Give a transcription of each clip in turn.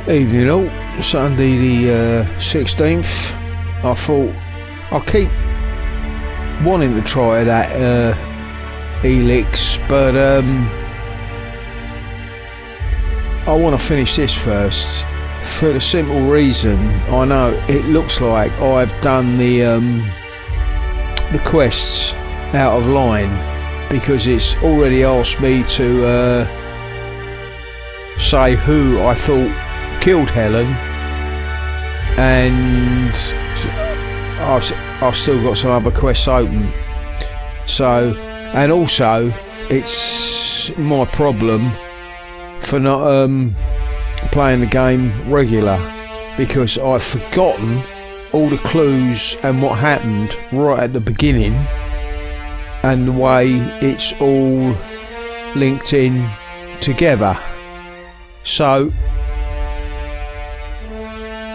Evening all, Sunday the 16th. I thought I'll keep wanting to try that Helix, but I want to finish this first for the simple reason I know it looks like I've done the quests out of line, because it's already asked me to say who I thought killed Helen, and I've still got some other quests open. So, and also it's my problem for not playing the game regular, because I've forgotten all the clues and what happened right at the beginning and the way it's all linked in together. So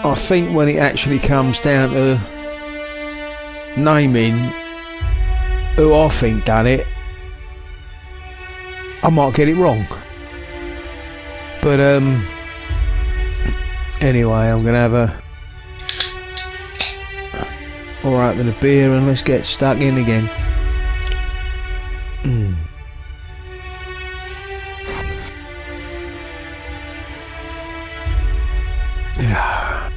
I think when it actually comes down to naming who I think done it, I might get it wrong. But anyway, I'm gonna have a open a beer and let's get stuck in again. Yeah.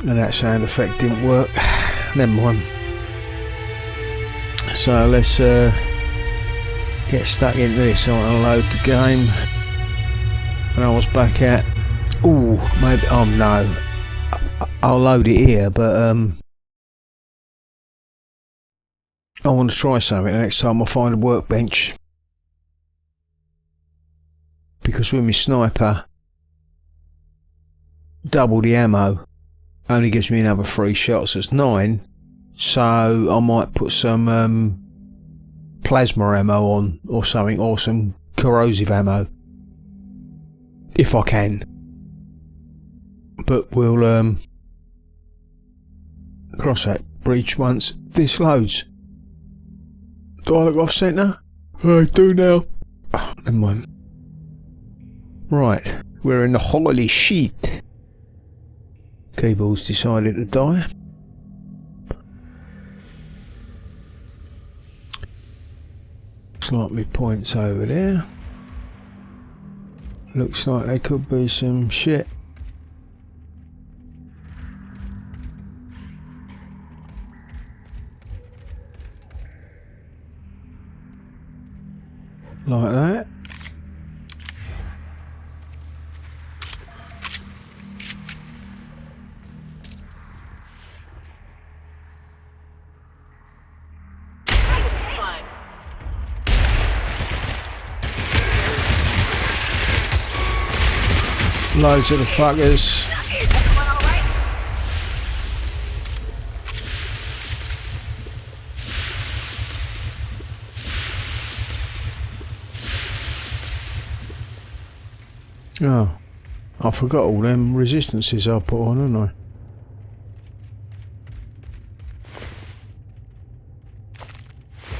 And that sound effect didn't work. Never mind. So let's get stuck into this. I want to load the game. And I was back at, maybe, no, I'll load it here, but I want to try something next time I find a workbench, because with my sniper, double the ammo only gives me another 3 shots. It's 9, so I might put some plasma ammo on or something, or some corrosive ammo if I can. But we'll cross that bridge once this loads. Do I look off centre? I do now. Oh, never mind. Right, we're in the holy sheet. Keyboard's decided to die. Looks like my points over there. Looks like there could be some shit. Like that. Loads of the fuckers. Oh, I forgot all them resistances I put on, haven't I?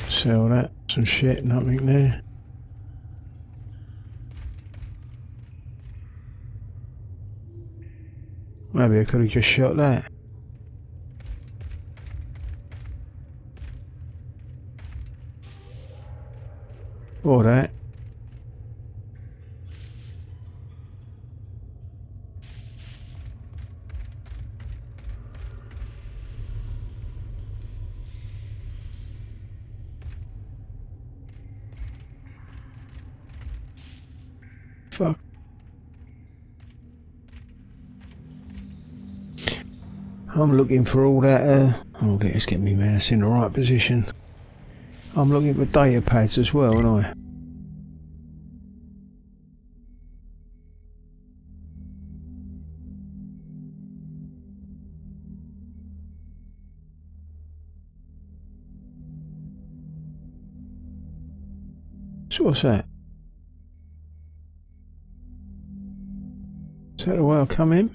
Sell that. Some shit, nothing there. Maybe I could have just shot that. Or that. Fuck. I'm looking for all that, let's get me mouse in the right position. I'm looking for data pads as well, aren't I? So what's that? Is that the way I come in?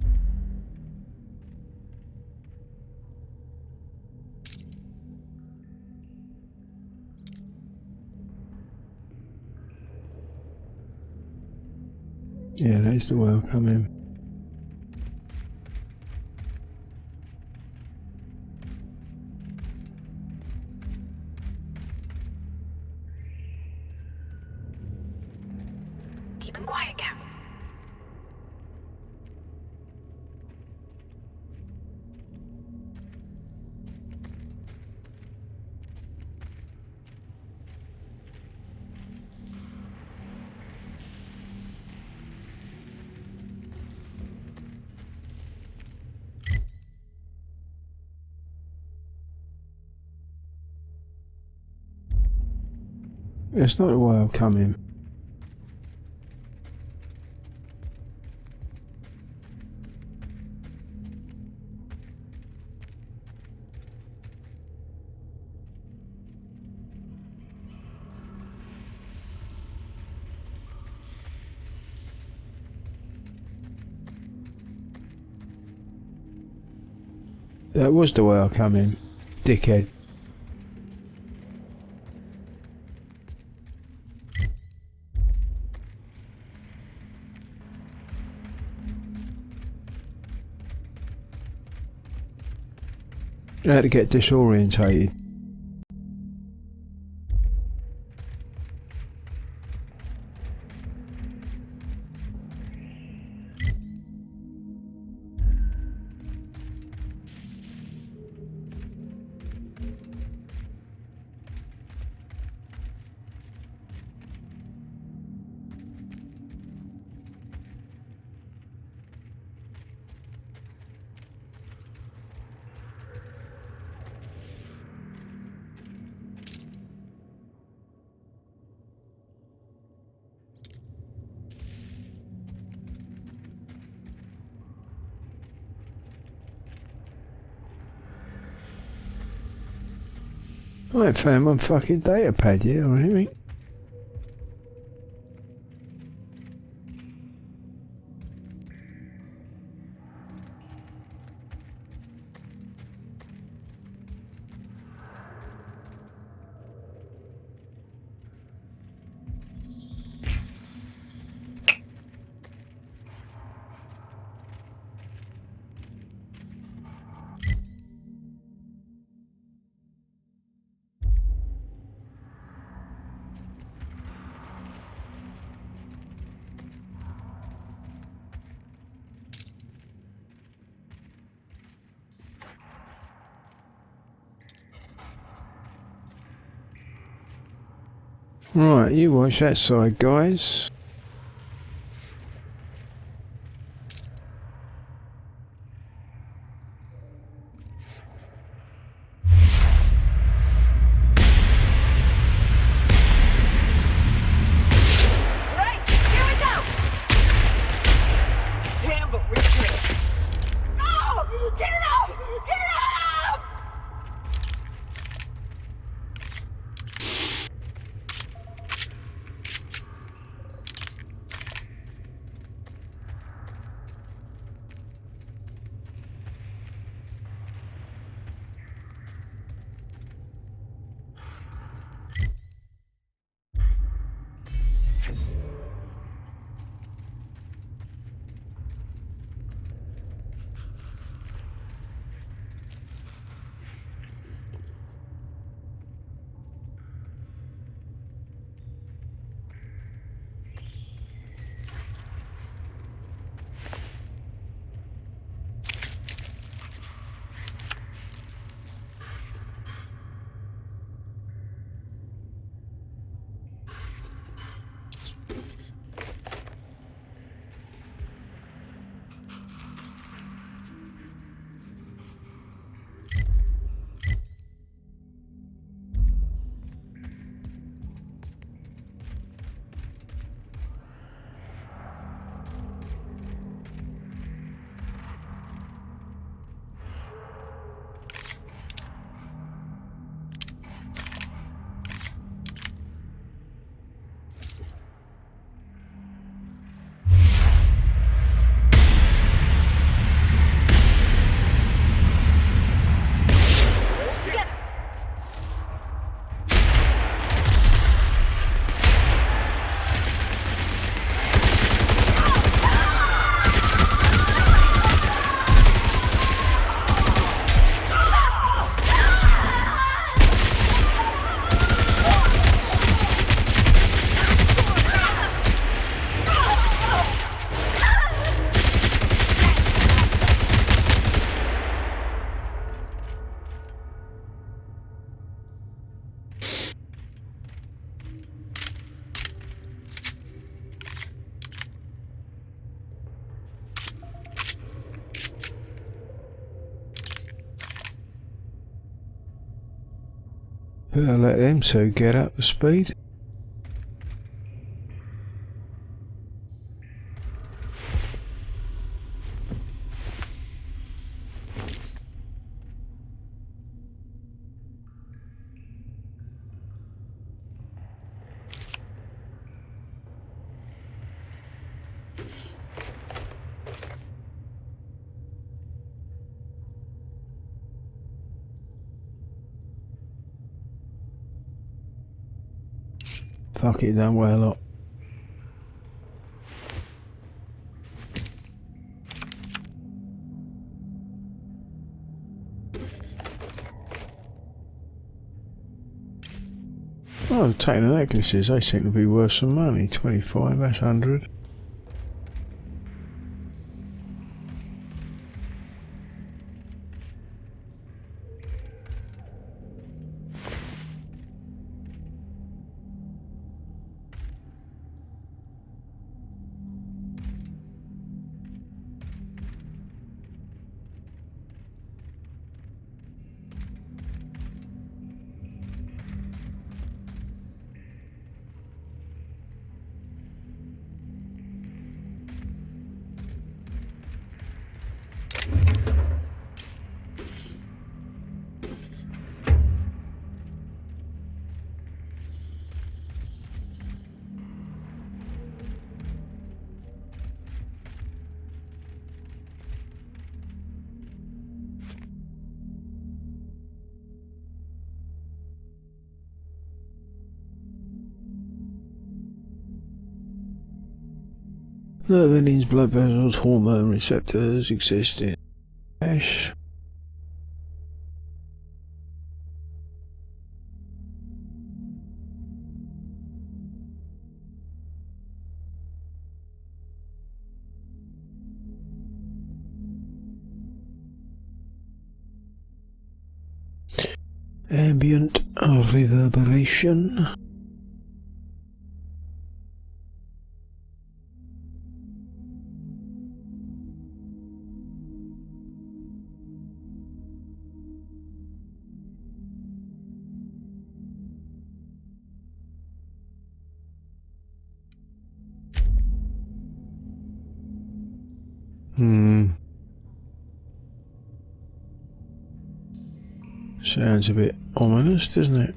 Yeah, that's the way I'll come in. It's not the way I'm coming. That was the way I come in, dickhead. I had to get disorientated. I ain't found my fucking data pad yet or anything. Right, you watch that side, guys. Better let them two get up to speed. Fuck it, done well a lot. Oh, taking the necklaces, they seem to be worth some money. 25, that's 100. Nerve blood vessels, hormone receptors exist in flesh. Ambient reverberation. Sounds a bit ominous, doesn't it?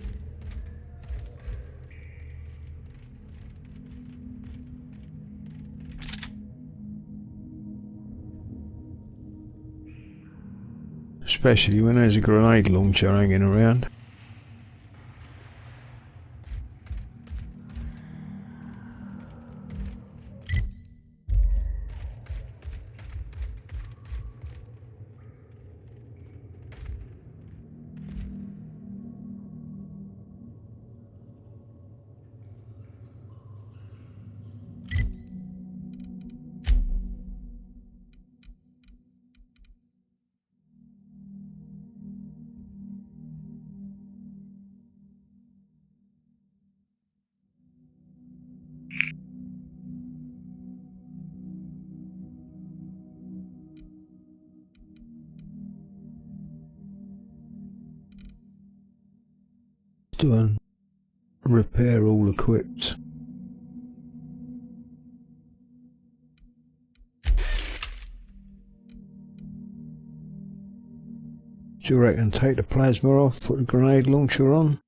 Especially when there's a grenade launcher hanging around. Do and repair all equipped. Do you reckon take the plasma off, put the grenade launcher on?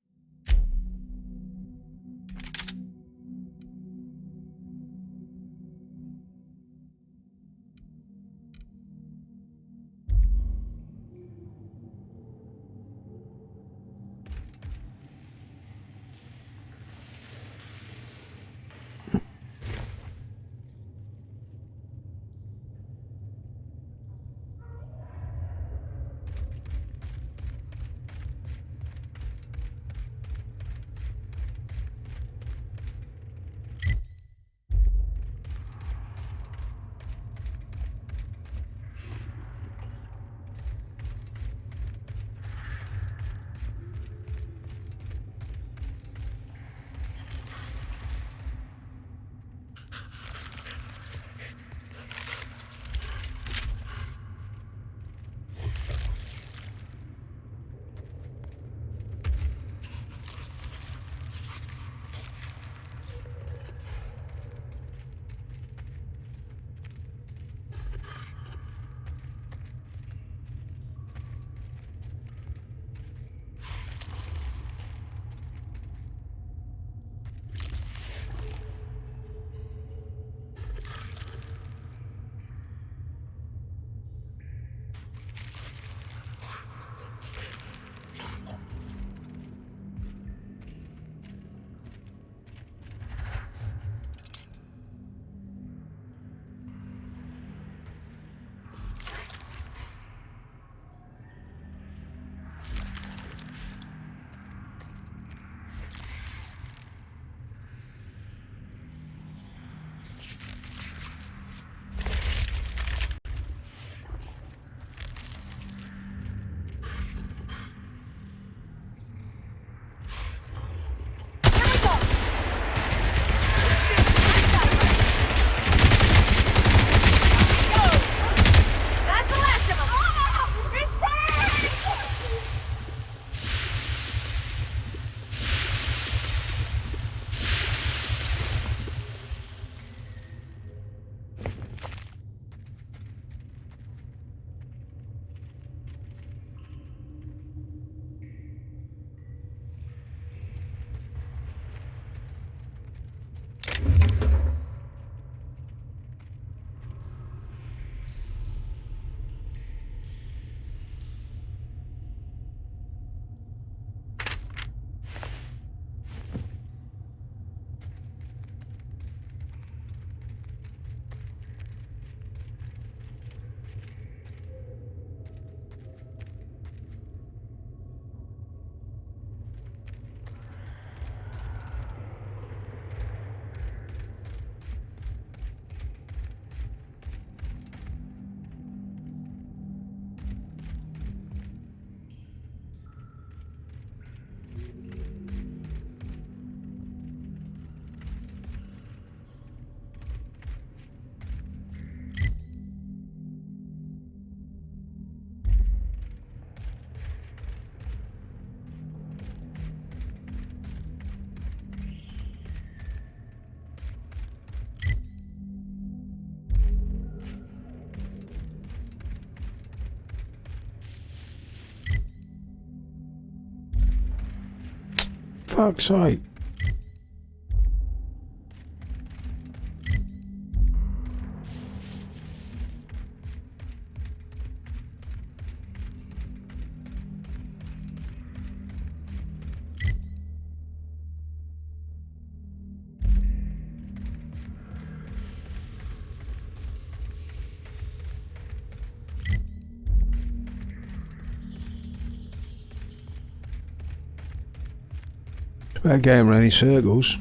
fuck's sake. About going around in circles.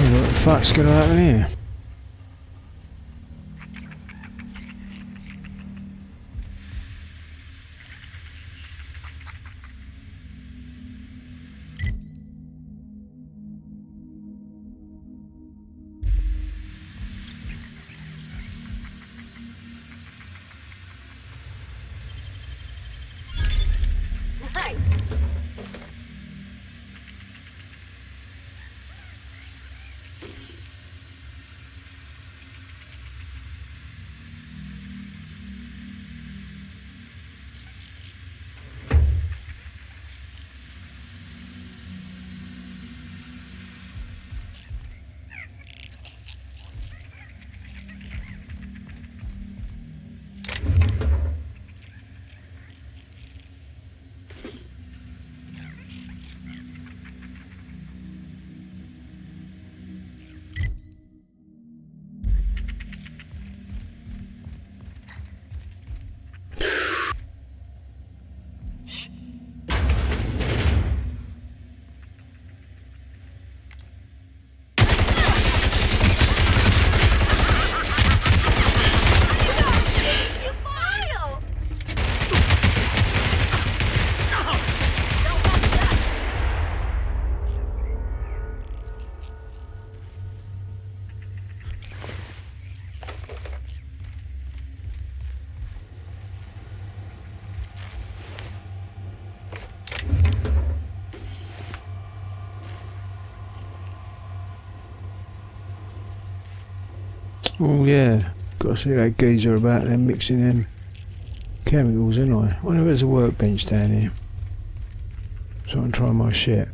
What the fuck's going to happen here? Oh yeah, got to see that geezer about them mixing them chemicals, ain't I? Wonder if there's a workbench down here, so I can try my shit.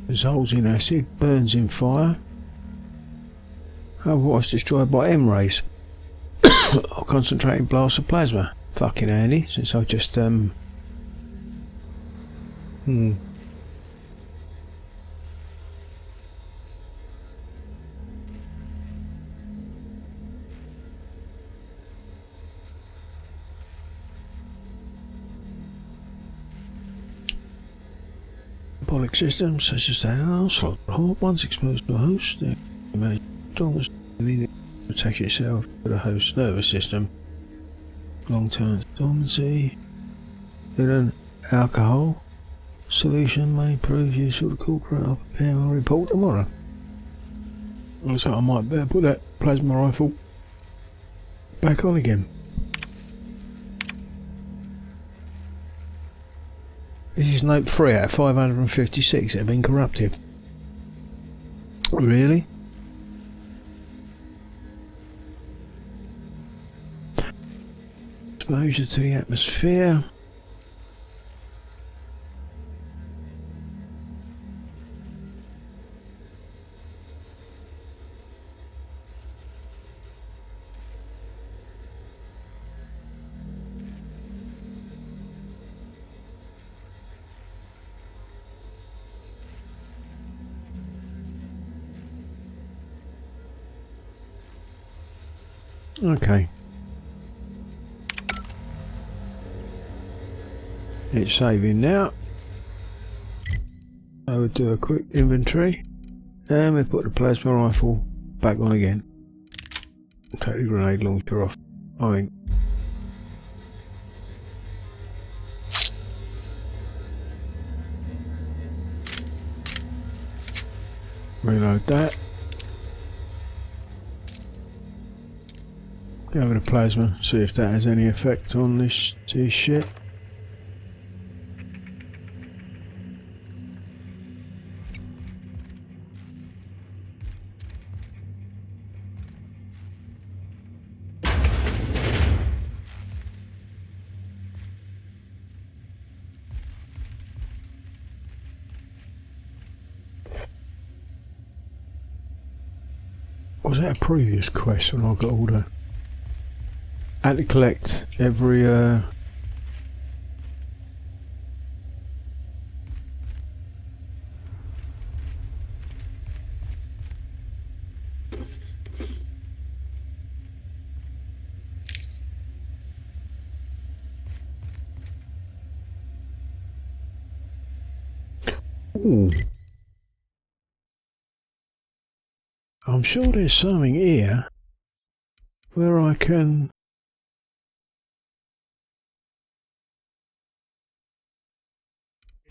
Dissolves in acid, burns in fire, otherwise destroyed by M rays or concentrated blasts of plasma. Fucking handy, since I just Metabolic systems such as the house, once exposed to a host, they may almost protect yourself to the host nervous system. Long-term dormancy in an alcohol solution may prove useful to corporate. I'll prepare my report tomorrow. So I might better put that plasma rifle back on again. This is note 3 out of 556 that have been corrupted. Really? Exposure to the atmosphere. Okay. It's saving now. I would do a quick inventory and we put the plasma rifle back on again. Take the grenade launcher off. Reload that. Go over the plasma, see if that has any effect on this shit. Was that a previous quest when I got all the... I had to collect every Ooh. I'm sure there's something here where I can...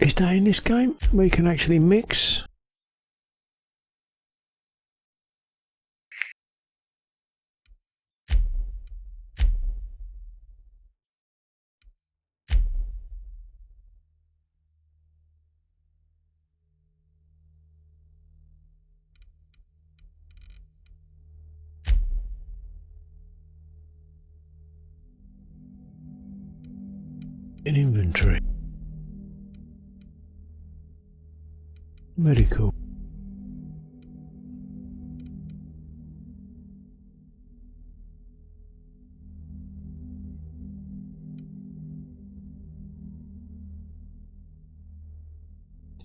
Is that in this game? We can actually mix? In inventory. Medical.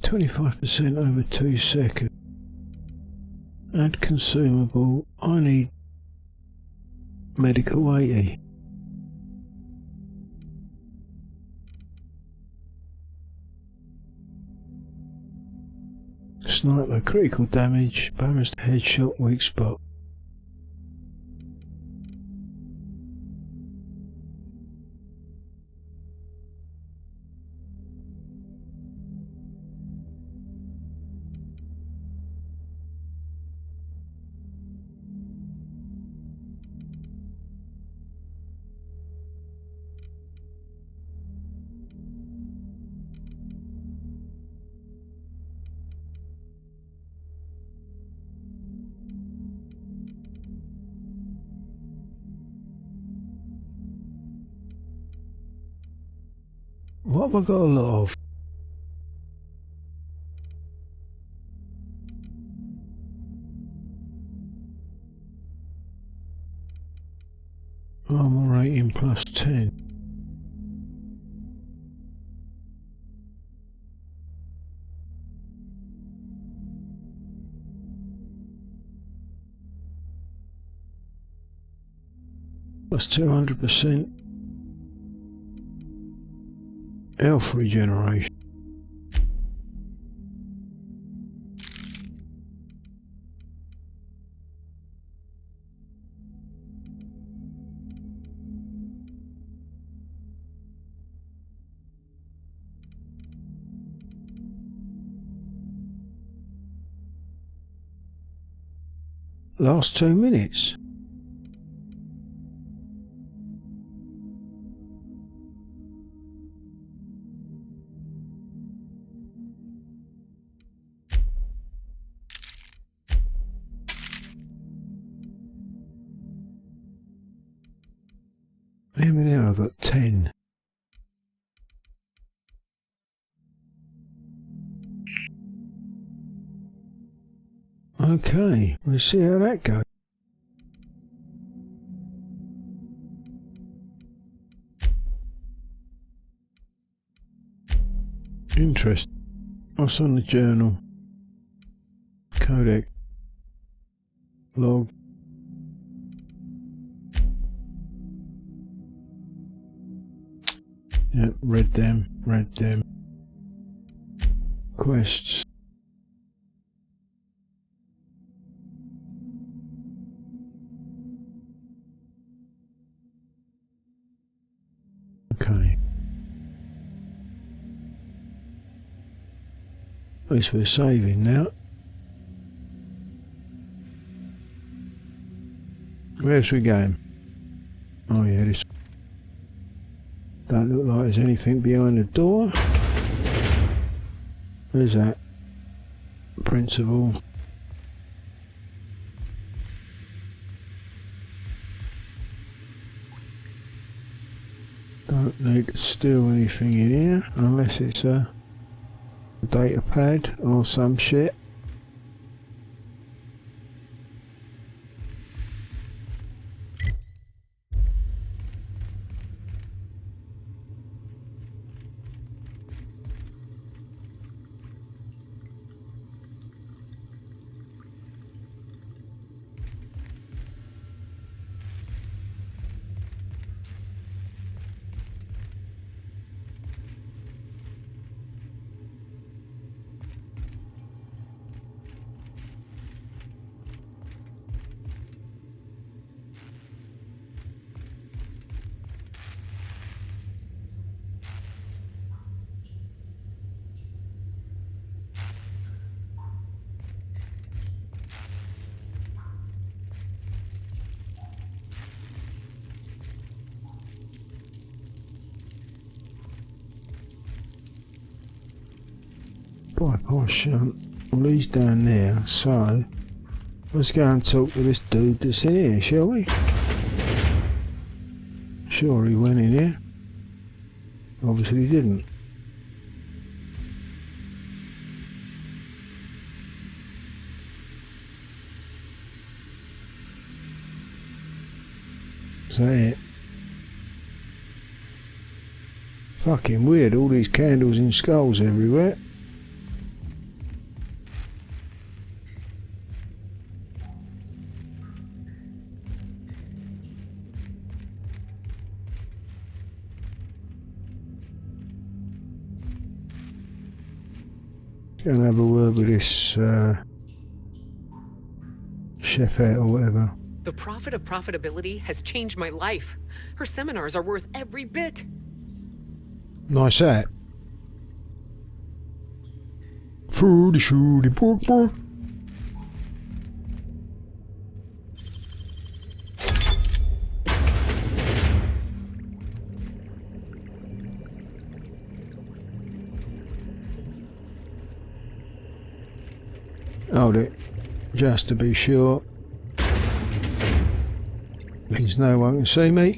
%25 over 2 seconds. Add consumable. I need medical 80. Sniper, critical damage, bonus headshot, weak spot. What have I got a lot of? 10. Plus 200% health regeneration. Last 2 minutes. How many now? I've got 10. Okay, we'll see how that goes. Interesting. What's on the journal? Codec. Log. Yeah, read them. Quests. Okay. At least we're saving now. Where's we going? Oh yeah, this don't look like there's anything behind the door. Where's that? Principal. Don't need to steal anything in here unless it's a data pad or some shit. Bypass shunt. Well, he's down there, so let's go and talk to this dude that's in here, shall we? Sure, he went in here. Obviously, he didn't. Is that it? Fucking weird, all these candles and skulls everywhere. Go and have a word with this chef or whatever. The Prophet of Profitability has changed my life. Her seminars are worth every bit. Nice hat. Foodie shooty pork pork. Hold it, just to be sure. Means no one can see me.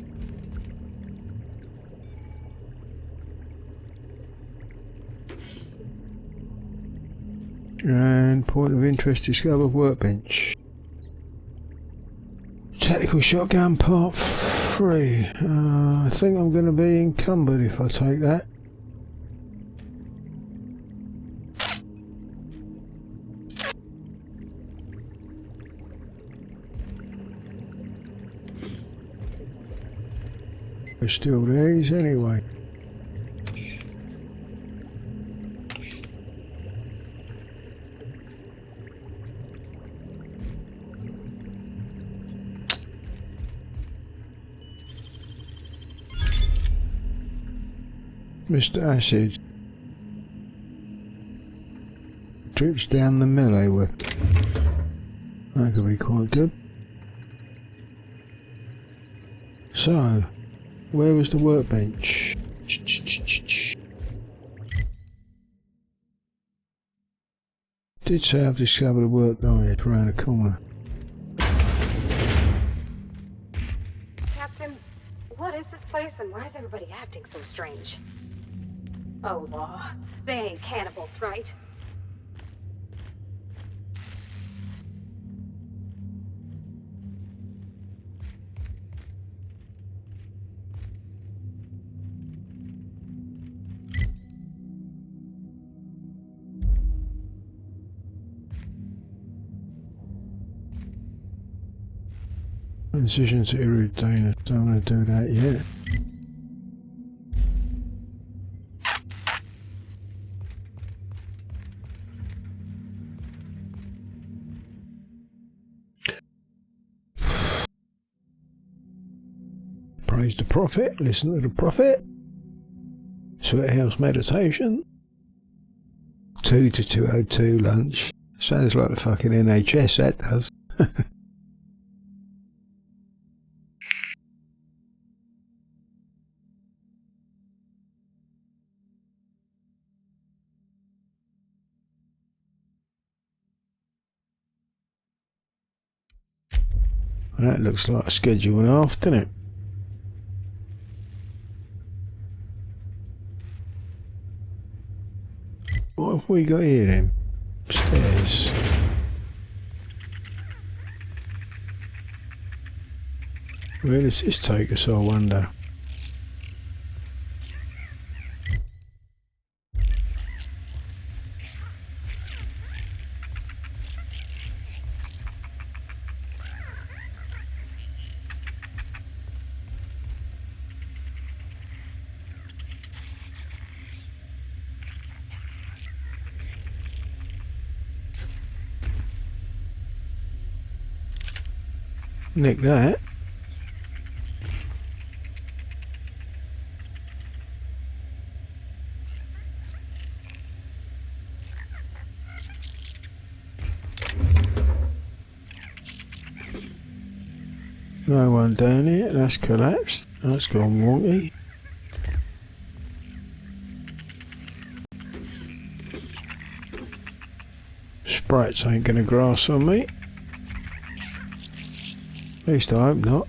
And point of interest discovered, workbench. Tactical shotgun, part free. I think I'm going to be encumbered if I take that. We're still these anyway. Mr. Acid drips down the melee weapon. That could be quite good. So, where was the workbench? Did say I've discovered a workbench around the corner. Captain, what is this place and why is everybody acting so strange? Oh, law. They ain't cannibals, right? Incision to Eridanos. Don't want to do that yet. Praise the prophet. Listen to the prophet. Sweathouse meditation. 2 to 2:02 lunch. Sounds like the fucking NHS, that does. That looks like a schedule and a half, doesn't it? What have we got here then? Stairs. Where does this take us, I wonder? Nick that. No one down here. That's collapsed. That's gone wonky. Sprites ain't gonna grass on me. At least I hope not.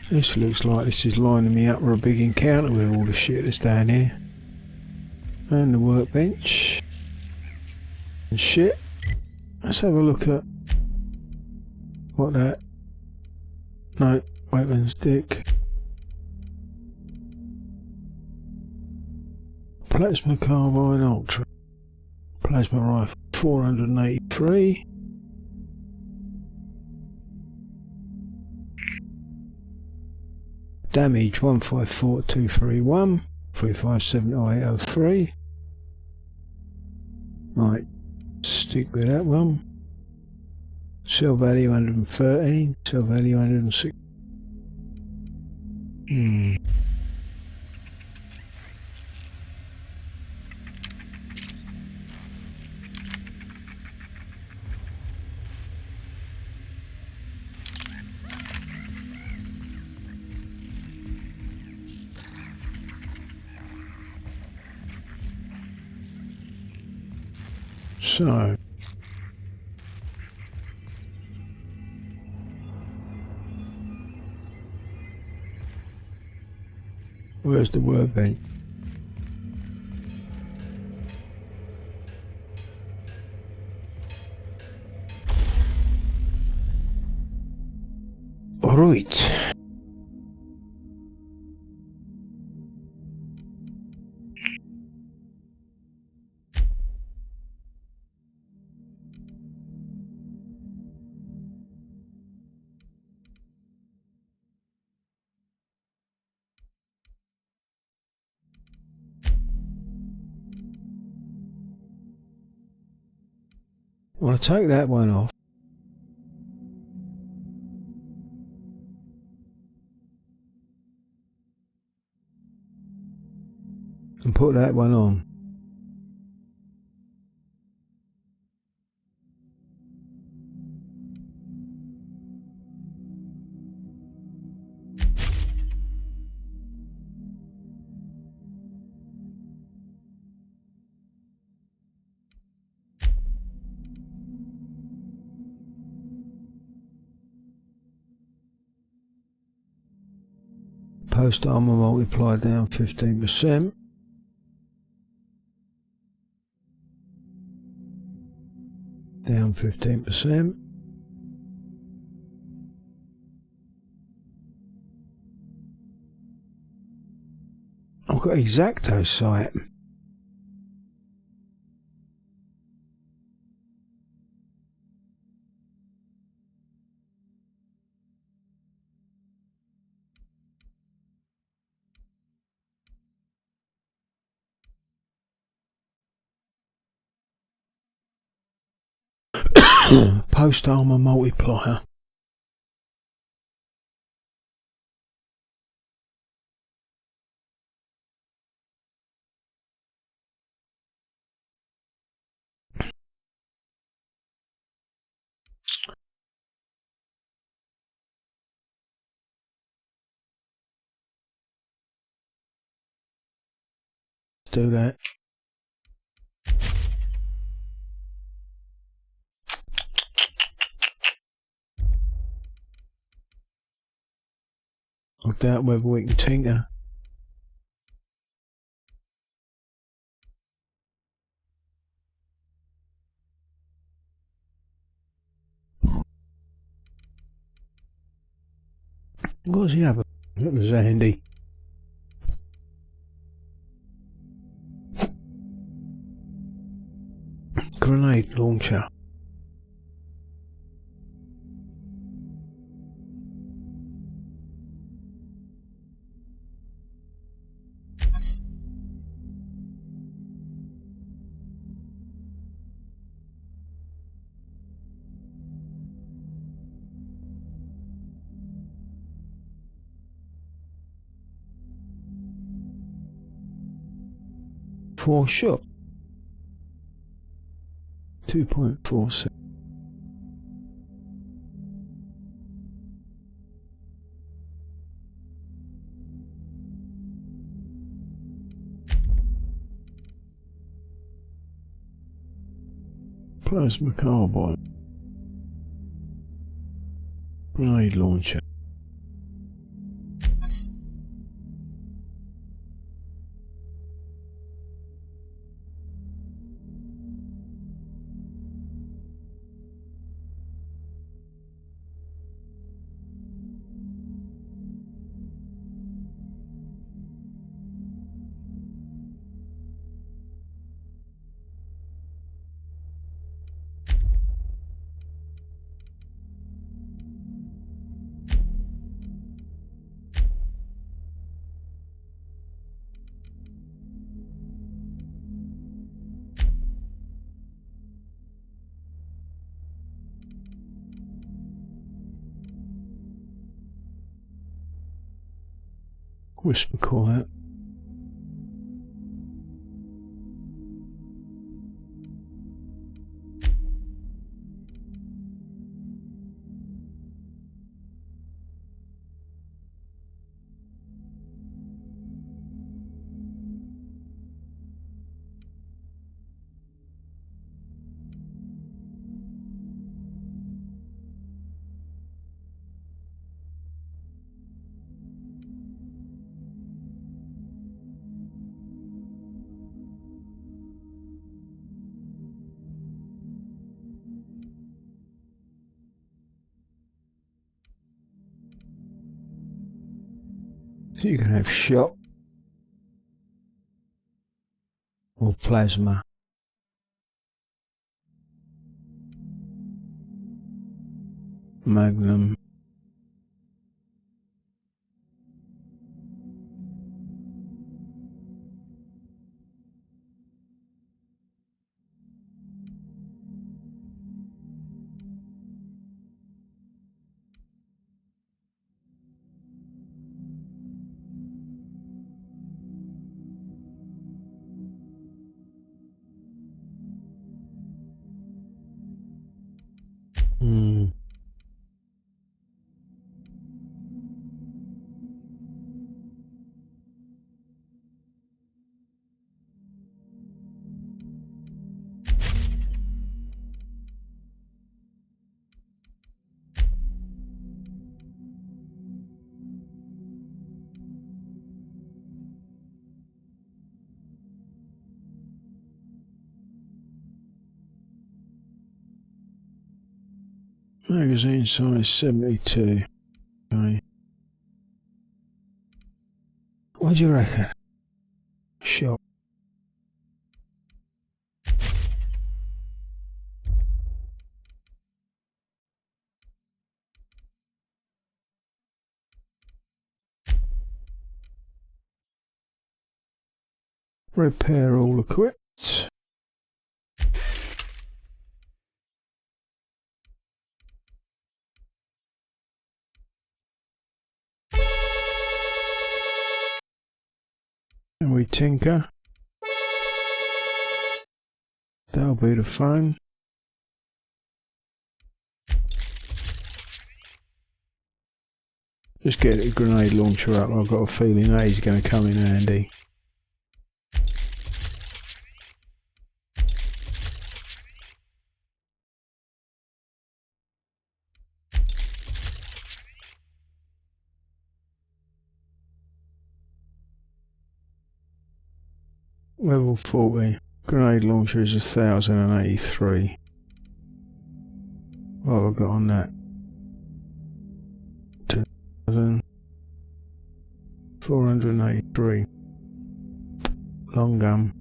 This looks like this is lining me up for a big encounter with all the shit that's down here. And the workbench. And shit. Let's have a look at what that... No, weapon stick. Plasma carbine ultra. Plasma rifle 483. Damage 154231 3570803. Right, stick with that one. Cell value 113, cell value 106. So where's the workbench? Right. I want to take that one off and put that one on. Post armor multiply down 15%. Down 15%. I've got Exacto sight. Post armor multiplier. Do that. I doubt whether we can tinker. What does he have? That was handy. Grenade launcher. For shot. 2.46. Plasma carbine. Grenade launcher. Whisper quiet. So you can have shock or plasma. Magnum. Magazine size 72. Okay. What do you reckon? Shot. Repair all equipped. And we tinker. That'll be the phone. Just get a grenade launcher up. I've got a feeling that is going to come in handy. Level 40. Grenade launcher is 1083. What have I got on that? 2483. Long gun.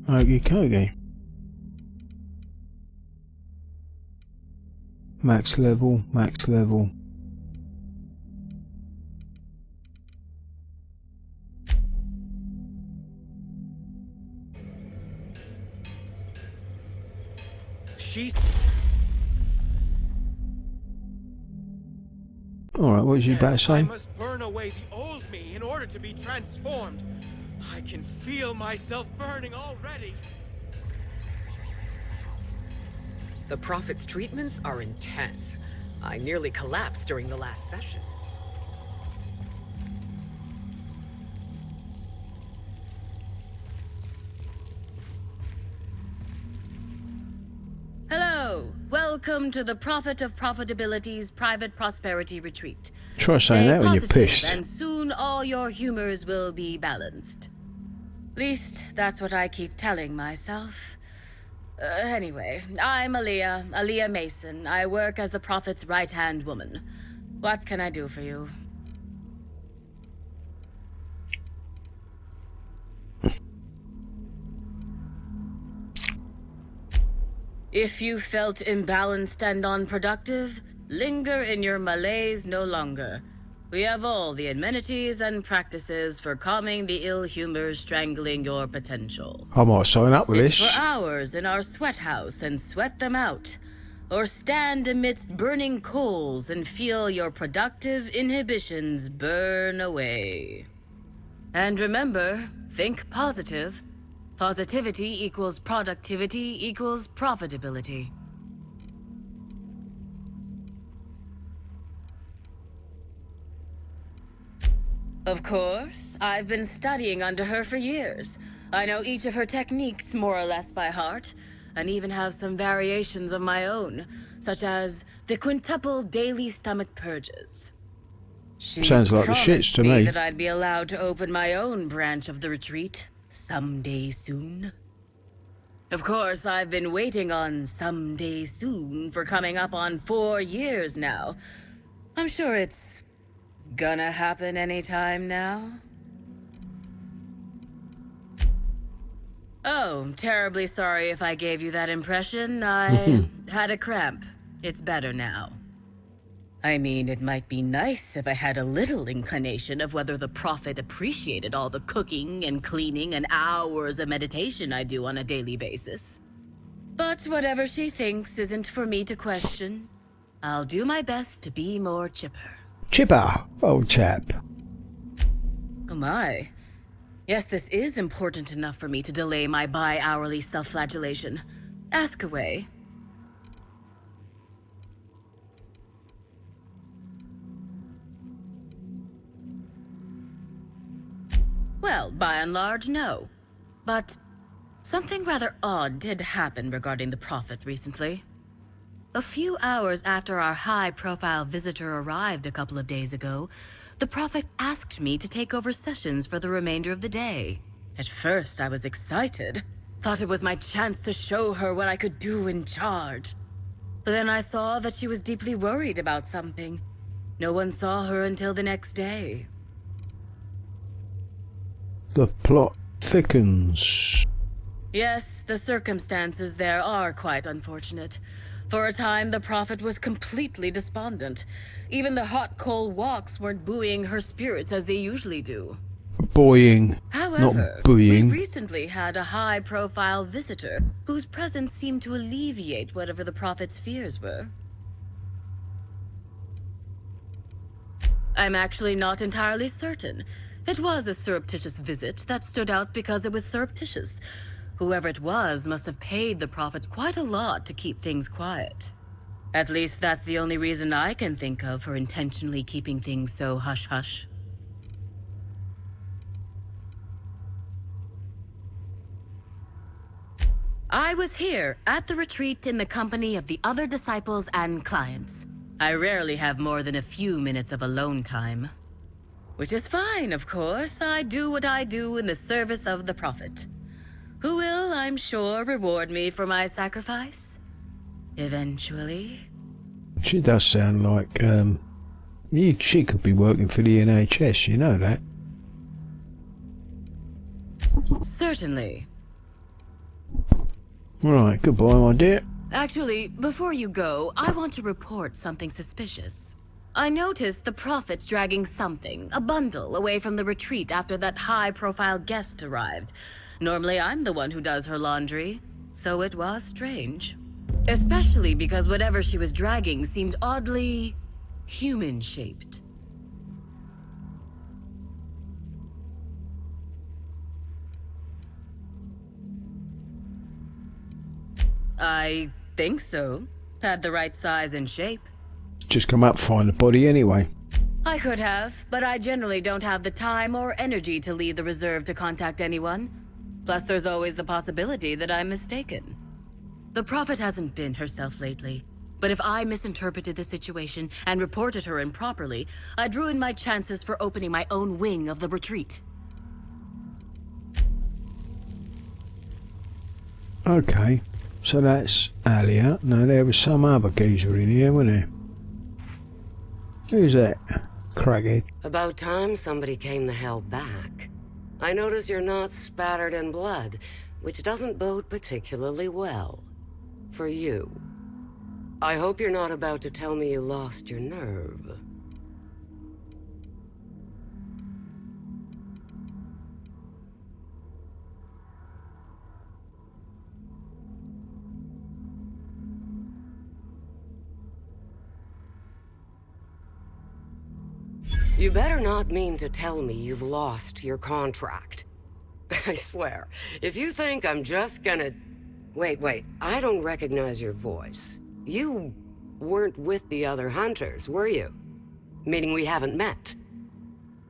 Okie dokie. Max level, max level. Alright, what was you about to say? I must burn away the old me in order to be transformed. I can feel myself burning already. The Prophet's treatments are intense. I nearly collapsed during the last session. Hello, welcome to the Prophet of Profitability's Private Prosperity Retreat. Try saying Stay that when you're positive, pissed. and soon all your humors will be balanced. Least, that's what I keep telling myself. Anyway, I'm Aaliyah Mason. I work as the Prophet's right-hand woman. What can I do for you? If you felt imbalanced and unproductive, linger in your malaise no longer. We have all the amenities and practices for calming the ill humors strangling your potential. I might sign up with Sit this. for hours in our sweat house and sweat them out. Or stand amidst burning coals and feel your productive inhibitions burn away. And remember, think positive. Positivity equals productivity equals profitability. Of course, I've been studying under her for years. I know each of her techniques more or less by heart, and even have some variations of my own, such as the quintuple daily stomach purges. She's Sounds like the promised shits to me. that I'd be allowed to open my own branch of the retreat someday soon. Of course, I've been waiting on someday soon for coming up on 4 years now. I'm sure it's gonna happen anytime now. Oh, terribly sorry if I gave you that impression. I had a cramp. It's better now. I mean, it might be nice if I had a little inclination of whether the Prophet appreciated all the cooking and cleaning and hours of meditation I do on a daily basis. But whatever she thinks isn't for me to question. I'll do my best to be more chipper. Chipper, old chap. Oh my. Yes, this is important enough for me to delay my bi-hourly self-flagellation. Ask away. Well, by and large, no. But something rather odd did happen regarding the Prophet recently. A few hours after our high-profile visitor arrived a couple of days ago, the Prophet asked me to take over sessions for the remainder of the day. At first, I was excited. Thought it was my chance to show her what I could do in charge. But then I saw that she was deeply worried about something. No one saw her until the next day. The plot thickens. Yes, the circumstances there are quite unfortunate. For a time, the Prophet was completely despondent. Even the hot coal walks weren't buoying her spirits as they usually do. Buoying, However, not buoying. we recently had a high-profile visitor whose presence seemed to alleviate whatever the Prophet's fears were. I'm actually not entirely certain. It was a surreptitious visit that stood out because it was surreptitious. Whoever it was must have paid the Prophet quite a lot to keep things quiet. At least that's the only reason I can think of for intentionally keeping things so hush-hush. I was here at the retreat in the company of the other disciples and clients. I rarely have more than a few minutes of alone time. Which is fine, of course. I do what I do in the service of the Prophet, who will, I'm sure, reward me for my sacrifice. Eventually. She does sound like, she could be working for the NHS, you know that. Certainly. Right, goodbye, my dear. Actually, before you go, I want to report something suspicious. I noticed the Prophet dragging something, a bundle, away from the retreat after that high-profile guest arrived. Normally, I'm the one who does her laundry, so it was strange. Especially because whatever she was dragging seemed oddly human-shaped. I think so. Had the right size and shape. Just come up, find the body anyway. I could have, but I generally don't have the time or energy to leave the reserve to contact anyone. Plus, there's always the possibility that I'm mistaken. The Prophet hasn't been herself lately, but if I misinterpreted the situation and reported her improperly, I'd ruin my chances for opening my own wing of the retreat. Okay, so that's Alia. No, there was some other geezer in here, wasn't there? Who's that? Crackhead. About time somebody came the hell back. I notice you're not spattered in blood, which doesn't bode particularly well. For you. I hope you're not about to tell me you lost your nerve. You better not mean to tell me you've lost your contract. I swear, if you think I'm just gonna... Wait, I don't recognize your voice. You weren't with the other hunters, were you? Meaning we haven't met.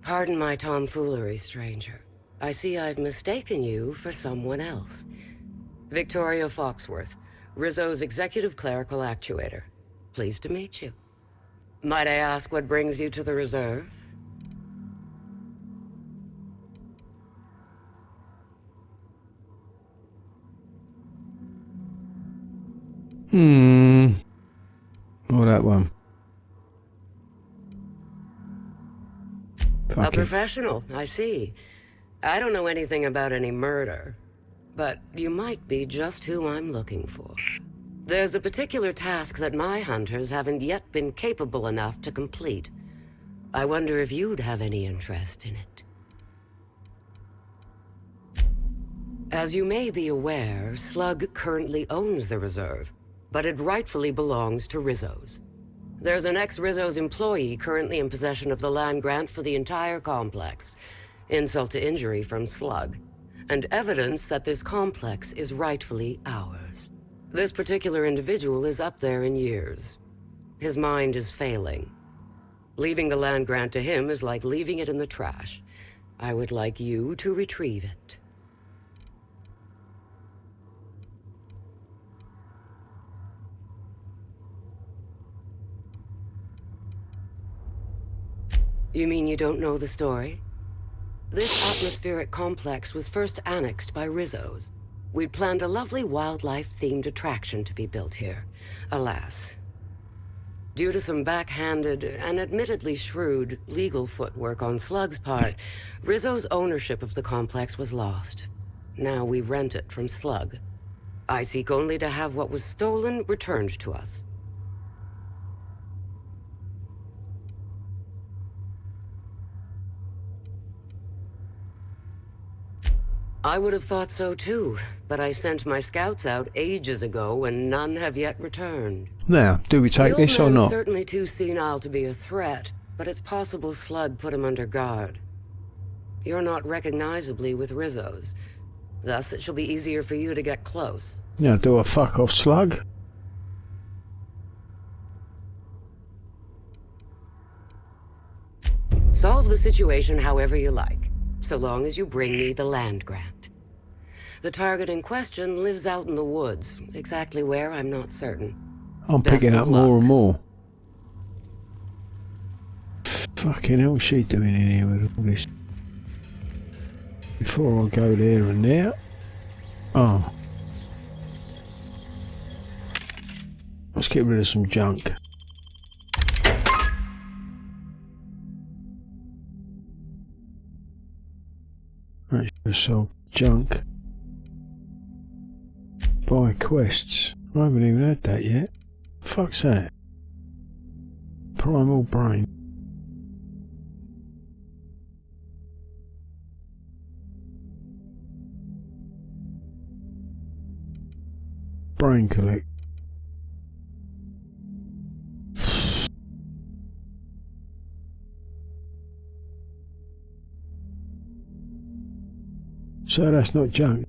Pardon my tomfoolery, stranger. I see I've mistaken you for someone else. Victoria Foxworth, Rizzo's executive clerical actuator. Pleased to meet you. Might I ask what brings you to the reserve? Oh, that one. A Fuck it. professional, I see. I don't know anything about any murder, but you might be just who I'm looking for. There's a particular task that my hunters haven't yet been capable enough to complete. I wonder if you'd have any interest in it. As you may be aware, Slug currently owns the reserve, but it rightfully belongs to Rizzo's. There's an ex-Rizzo's employee currently in possession of the land grant for the entire complex. Insult to injury from Slug, and evidence that this complex is rightfully ours. This particular individual is up there in years. His mind is failing. Leaving the land grant to him is like leaving it in the trash. I would like you to retrieve it. You mean you don't know the story? This atmospheric complex was first annexed by Rizzo's. We'd planned a lovely wildlife-themed attraction to be built here. Alas, due to some backhanded and admittedly shrewd legal footwork on Slug's part, Rizzo's ownership of the complex was lost. Now we rent it from Slug. I seek only to have what was stolen returned to us. I would have thought so too, but I sent my scouts out ages ago and none have yet returned. Now, do we take this or The old man's not? certainly too senile to be a threat, but it's possible Slug put him under guard. You're not recognizably with Rizzo's. Thus, it shall be easier for you to get close. Now, do a fuck off, Slug? Solve the situation however you like, so long as you bring me the land grant. The target in question lives out in the woods. Exactly where, I'm not certain. I'm Best picking of up more luck. and more. Fucking hell, what's she doing in here with all this? Before I go there and there. Oh. Let's get rid of some junk. Right, so junk. Buy quests. I haven't even had that yet. Fuck's that? Primal brain. Brain collect. So that's not junk.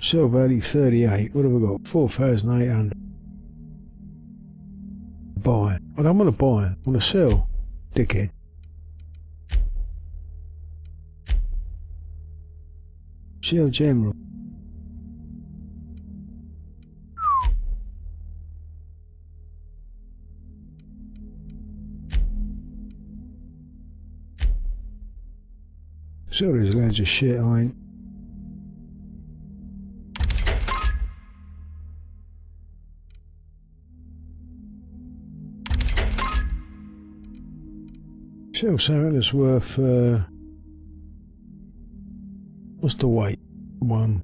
Sell value 38. What have we got? 4,800. Buy. I don't want to buy. I want to sell. Dickhead. Sell general. Sell there's loads of shit I ain't. Sell something that's worth, what's the weight? 1.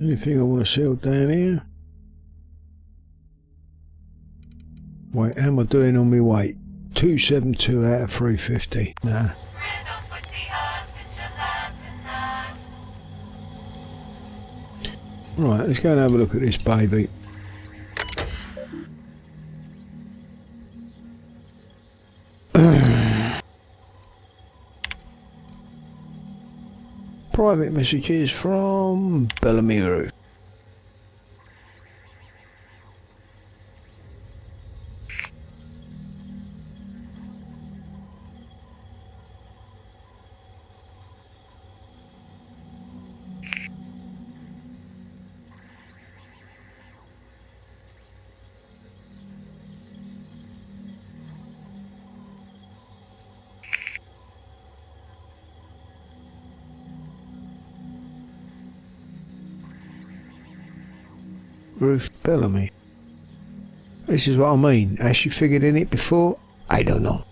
Anything I want to sell down here? Wait, how am I doing on my weight? 272 out of 350. Nah. Right, let's go and have a look at this baby. Private messages from Bellamiru. Ruth Bellamy. This is what I mean. Has she figured in it before? I don't know.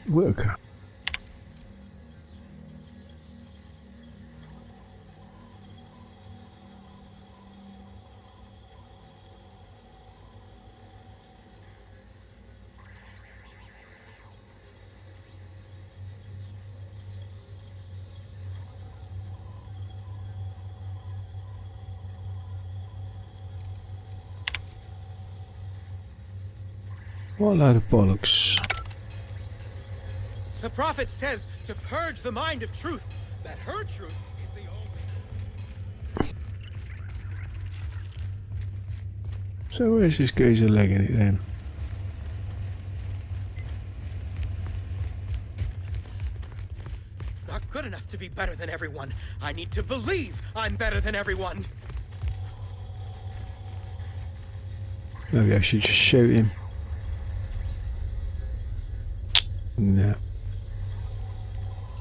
Worker. What a load of bollocks. The prophet says to purge the mind of truth, that her truth is the only... So where's this geezer legging it then? It's not good enough to be better than everyone. I need to believe I'm better than everyone. Maybe I should just shoot him. No.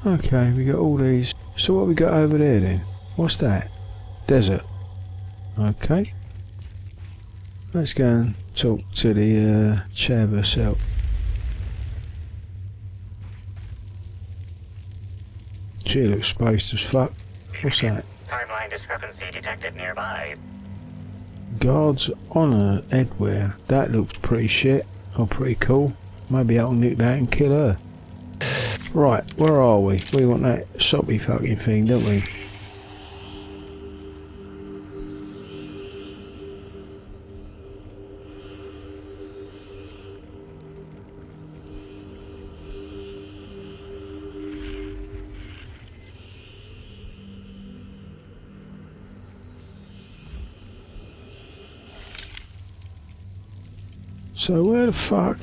Okay, we got all these. So what we got over there then? What's that? Desert. Okay. Let's go and talk to the chav herself. She looks spaced as fuck. What's that? Timeline discrepancy detected nearby. God's Honor Edware. That looks pretty shit. Or pretty cool. Maybe I'll nick that and kill her. Right, where are we? We want that soppy fucking thing, don't we? So where the fuck?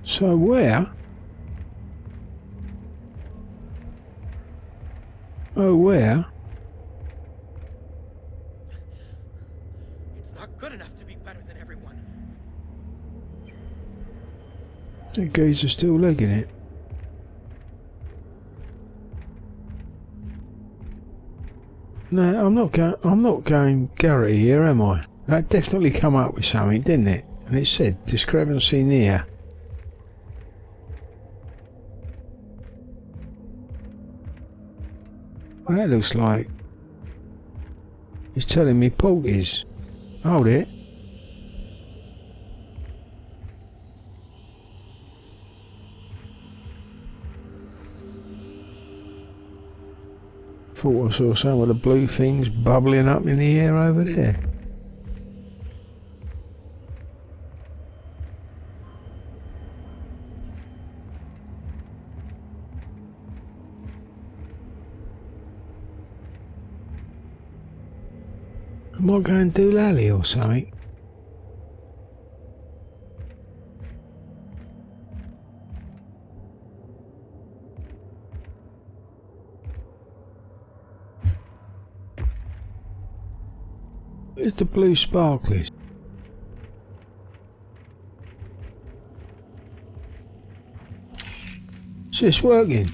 So where? Oh, where? It's not good enough to be better than everyone. The geezer's still legging it. No, I'm not going Gary here, am I? That definitely come up with something, didn't it? And it said discrepancy near. Well, that looks like it's telling me Porties. Hold it. Thought I saw some of the blue things bubbling up in the air over there. Am I going to do Lally or something? Where's the blue sparklers? Is this working?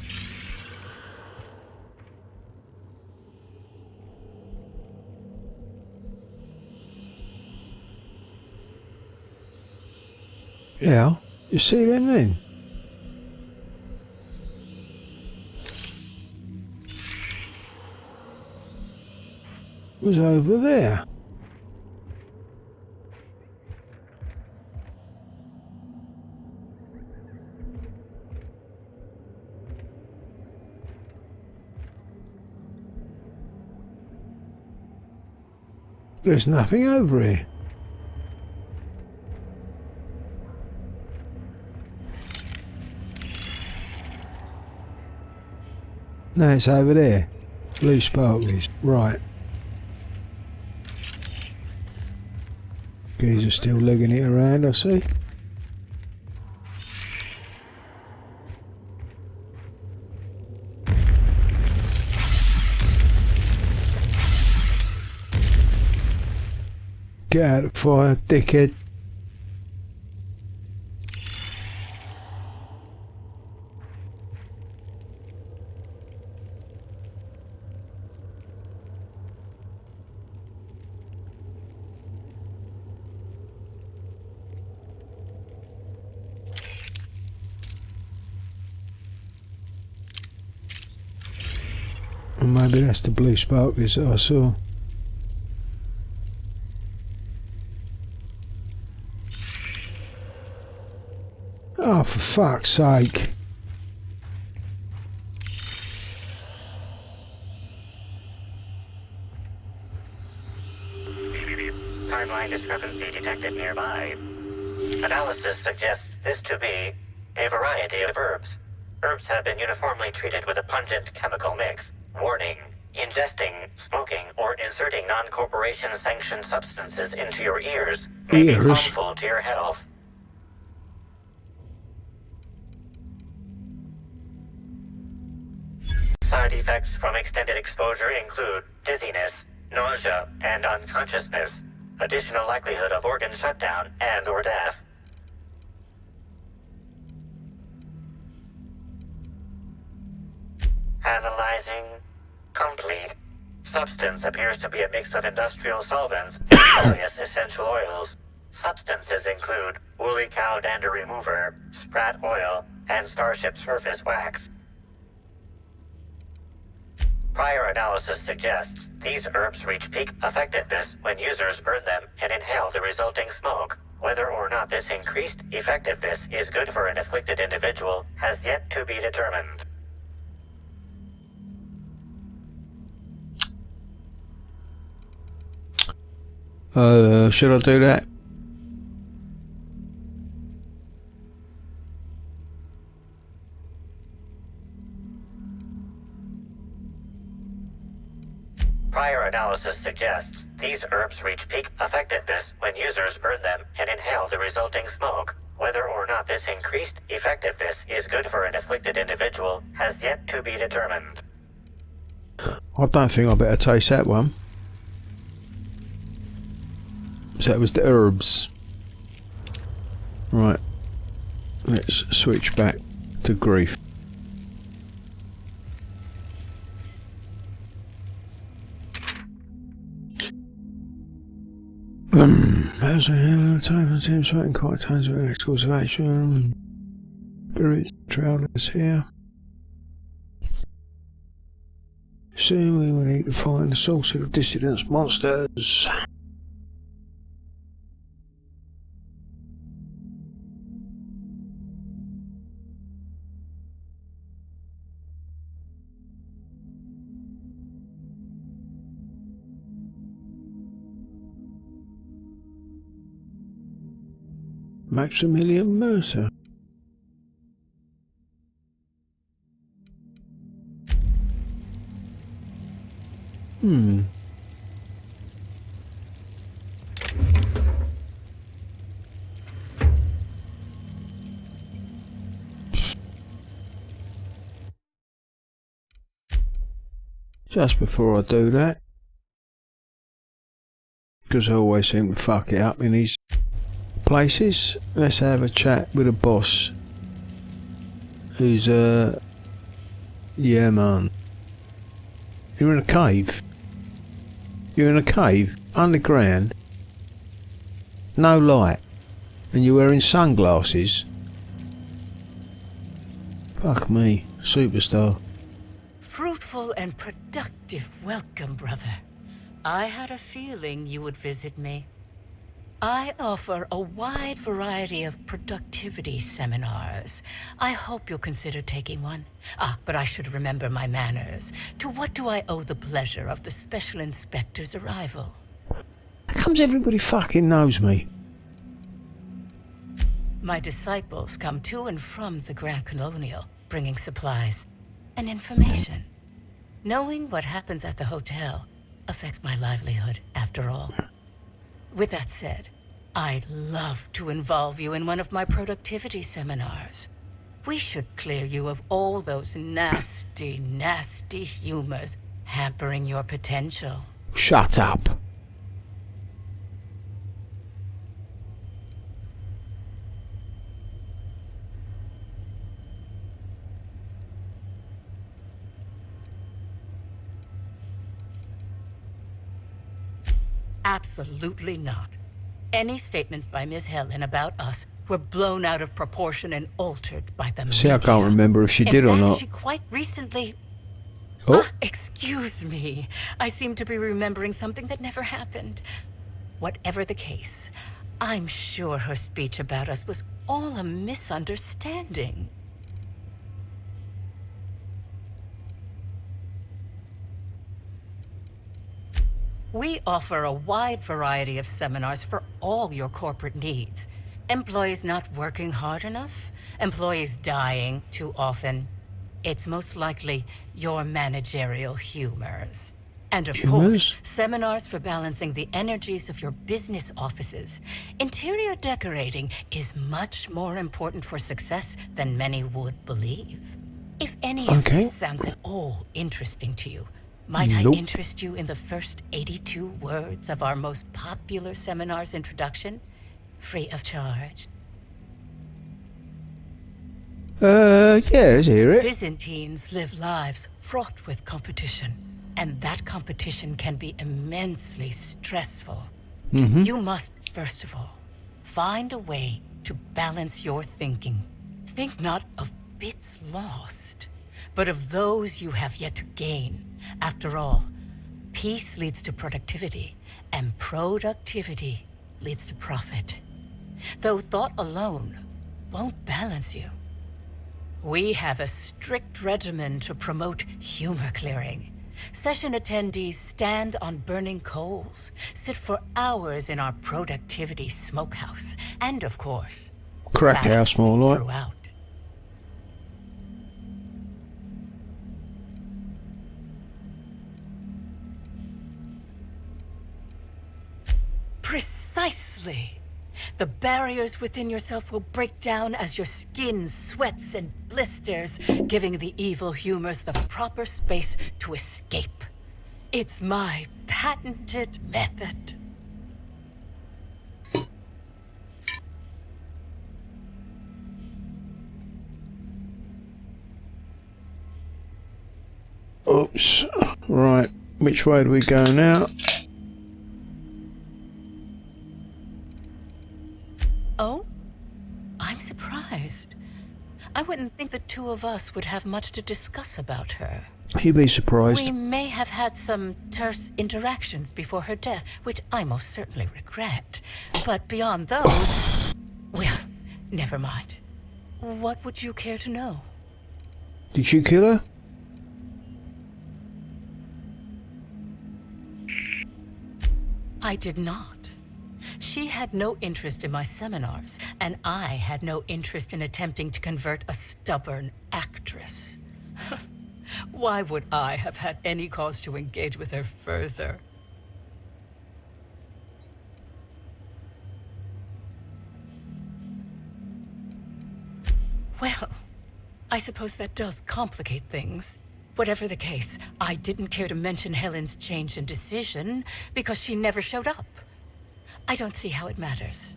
Yeah, you see them then? It was over there. There's nothing over here. No, it's over there. Blue sparklies. Right. Guys are still lugging it around, I see. Get out of the fire, dickhead. Maybe that's the blue sparklies that I saw. Oh, for fuck's sake. Timeline discrepancy detected nearby. Analysis suggests this to be a variety of herbs. Herbs have been uniformly treated with a pungent chemical mix. Warning: ingesting, smoking, or inserting non-corporation sanctioned substances into your ears may be harmful to your health. Side effects from extended exposure include dizziness, nausea, and unconsciousness. Additional likelihood of organ shutdown and/or death. Analyzing. Complete. Substance appears to be a mix of industrial solvents and various essential oils. Substances include woolly cow dander remover, sprat oil, and starship surface wax. Prior analysis suggests these herbs reach peak effectiveness when users burn them and inhale the resulting smoke. Whether or not this increased effectiveness is good for an afflicted individual has yet to be determined. Should I do that? Prior analysis suggests these herbs reach peak effectiveness when users burn them and inhale the resulting smoke. Whether or not this increased effectiveness is good for an afflicted individual has yet to be determined. I don't think I better taste that one. So it was the herbs. Right. Let's switch back to grief. As a time and seems certain quite tons of electrical of action. Spirits, travelers here. Soon we will need to find the source of the dissidence monsters. Maximilian Mercer. Just before I do that, because I always seem to fuck it up in these places, let's have a chat with a boss who's yeah man, you're in a cave, underground, no light, and you're wearing sunglasses. Fuck me, superstar. Fruitful and productive welcome, brother. I had a feeling you would visit me. I offer a wide variety of productivity seminars. I hope you'll consider taking one. But I should remember my manners. To what do I owe the pleasure of the Special Inspector's arrival? comes everybody fucking knows me? My disciples come to and from the Grand Colonial, bringing supplies and information. Knowing what happens at the hotel affects my livelihood, after all. With that said, I'd love to involve you in one of my productivity seminars. We should clear you of all those nasty, nasty humors hampering your potential. Shut up. Absolutely not. Any statements by Miss Helen about us were blown out of proportion and altered by the See, I media. can't remember if she did In or fact, not. she quite recently... Oh, Excuse me. I seem to be remembering something that never happened. Whatever the case, I'm sure her speech about us was all a misunderstanding. We offer a wide variety of seminars for all your corporate needs. Employees not working hard enough? Employees dying too often? It's most likely your managerial humors. And of Humors? course, seminars for balancing the energies of your business offices. Interior decorating is much more important for success than many would believe. If any of Okay. this sounds at all interesting to you, might Nope. I interest you in the first 82 words of our most popular seminar's introduction? Free of charge. Yeah, let's hear it. Byzantines live lives fraught with competition, and that competition can be immensely stressful. You must, first of all, find a way to balance your thinking. Think not of bits lost, but of those you have yet to gain. After all, peace leads to productivity, and productivity leads to profit. Though thought alone won't balance you. We have a strict regimen to promote humor clearing. Session attendees stand on burning coals, sit for hours in our productivity smokehouse, and of course, Crack fast house, more like. throughout. Precisely. The barriers within yourself will break down as your skin sweats and blisters, giving the evil humors the proper space to escape. It's my patented method. Oops. Right. Which way do we go now? Oh? I'm surprised. I wouldn't think the two of us would have much to discuss about her. You'd be surprised. We may have had some terse interactions before her death, which I most certainly regret. But beyond those... well, never mind. What would you care to know? Did you kill her? I did not. She had no interest in my seminars, and I had no interest in attempting to convert a stubborn actress. Why would I have had any cause to engage with her further? Well, I suppose that does complicate things. Whatever the case, I didn't care to mention Helen's change in decision because she never showed up. I don't see how it matters.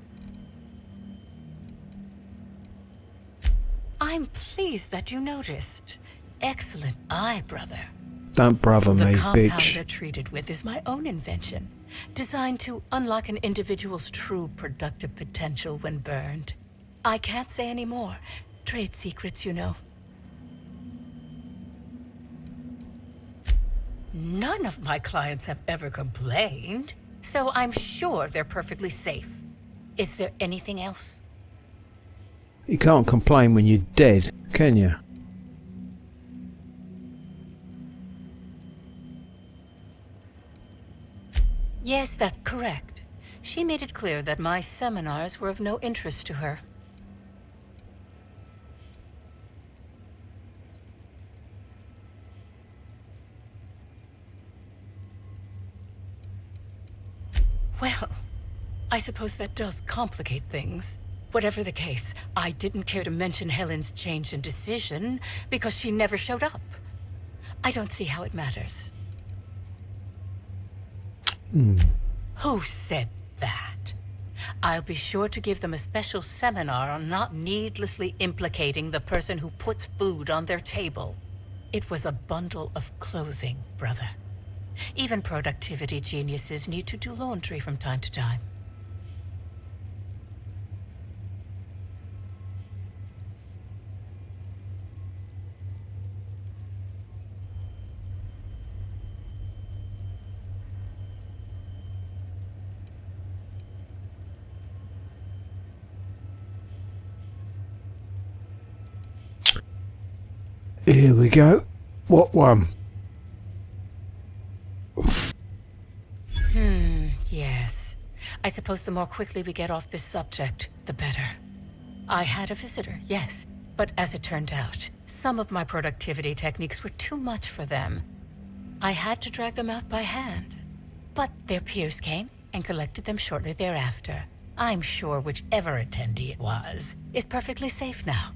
I'm pleased that you noticed. Excellent eye, brother. Don't brother The me, compound bitch. they're treated with is my own invention, designed to unlock an individual's true productive potential when burned. I can't say any more. Trade secrets, you know. None of my clients have ever complained, so I'm sure they're perfectly safe. Is there anything else? You can't complain when you're dead, can you? Yes, that's correct. She made it clear that my seminars were of no interest to her. Well, I suppose that does complicate things. Whatever the case, I didn't care to mention Helen's change in decision because she never showed up. I don't see how it matters. Who said that? I'll be sure to give them a special seminar on not needlessly implicating the person who puts food on their table. It was a bundle of clothing, brother. Even productivity geniuses need to do laundry from time to time. Here we go. What one? Yes. I suppose the more quickly we get off this subject, the better. I had a visitor, yes. But as it turned out, some of my productivity techniques were too much for them. I had to drag them out by hand. But their peers came and collected them shortly thereafter. I'm sure whichever attendee it was is perfectly safe now.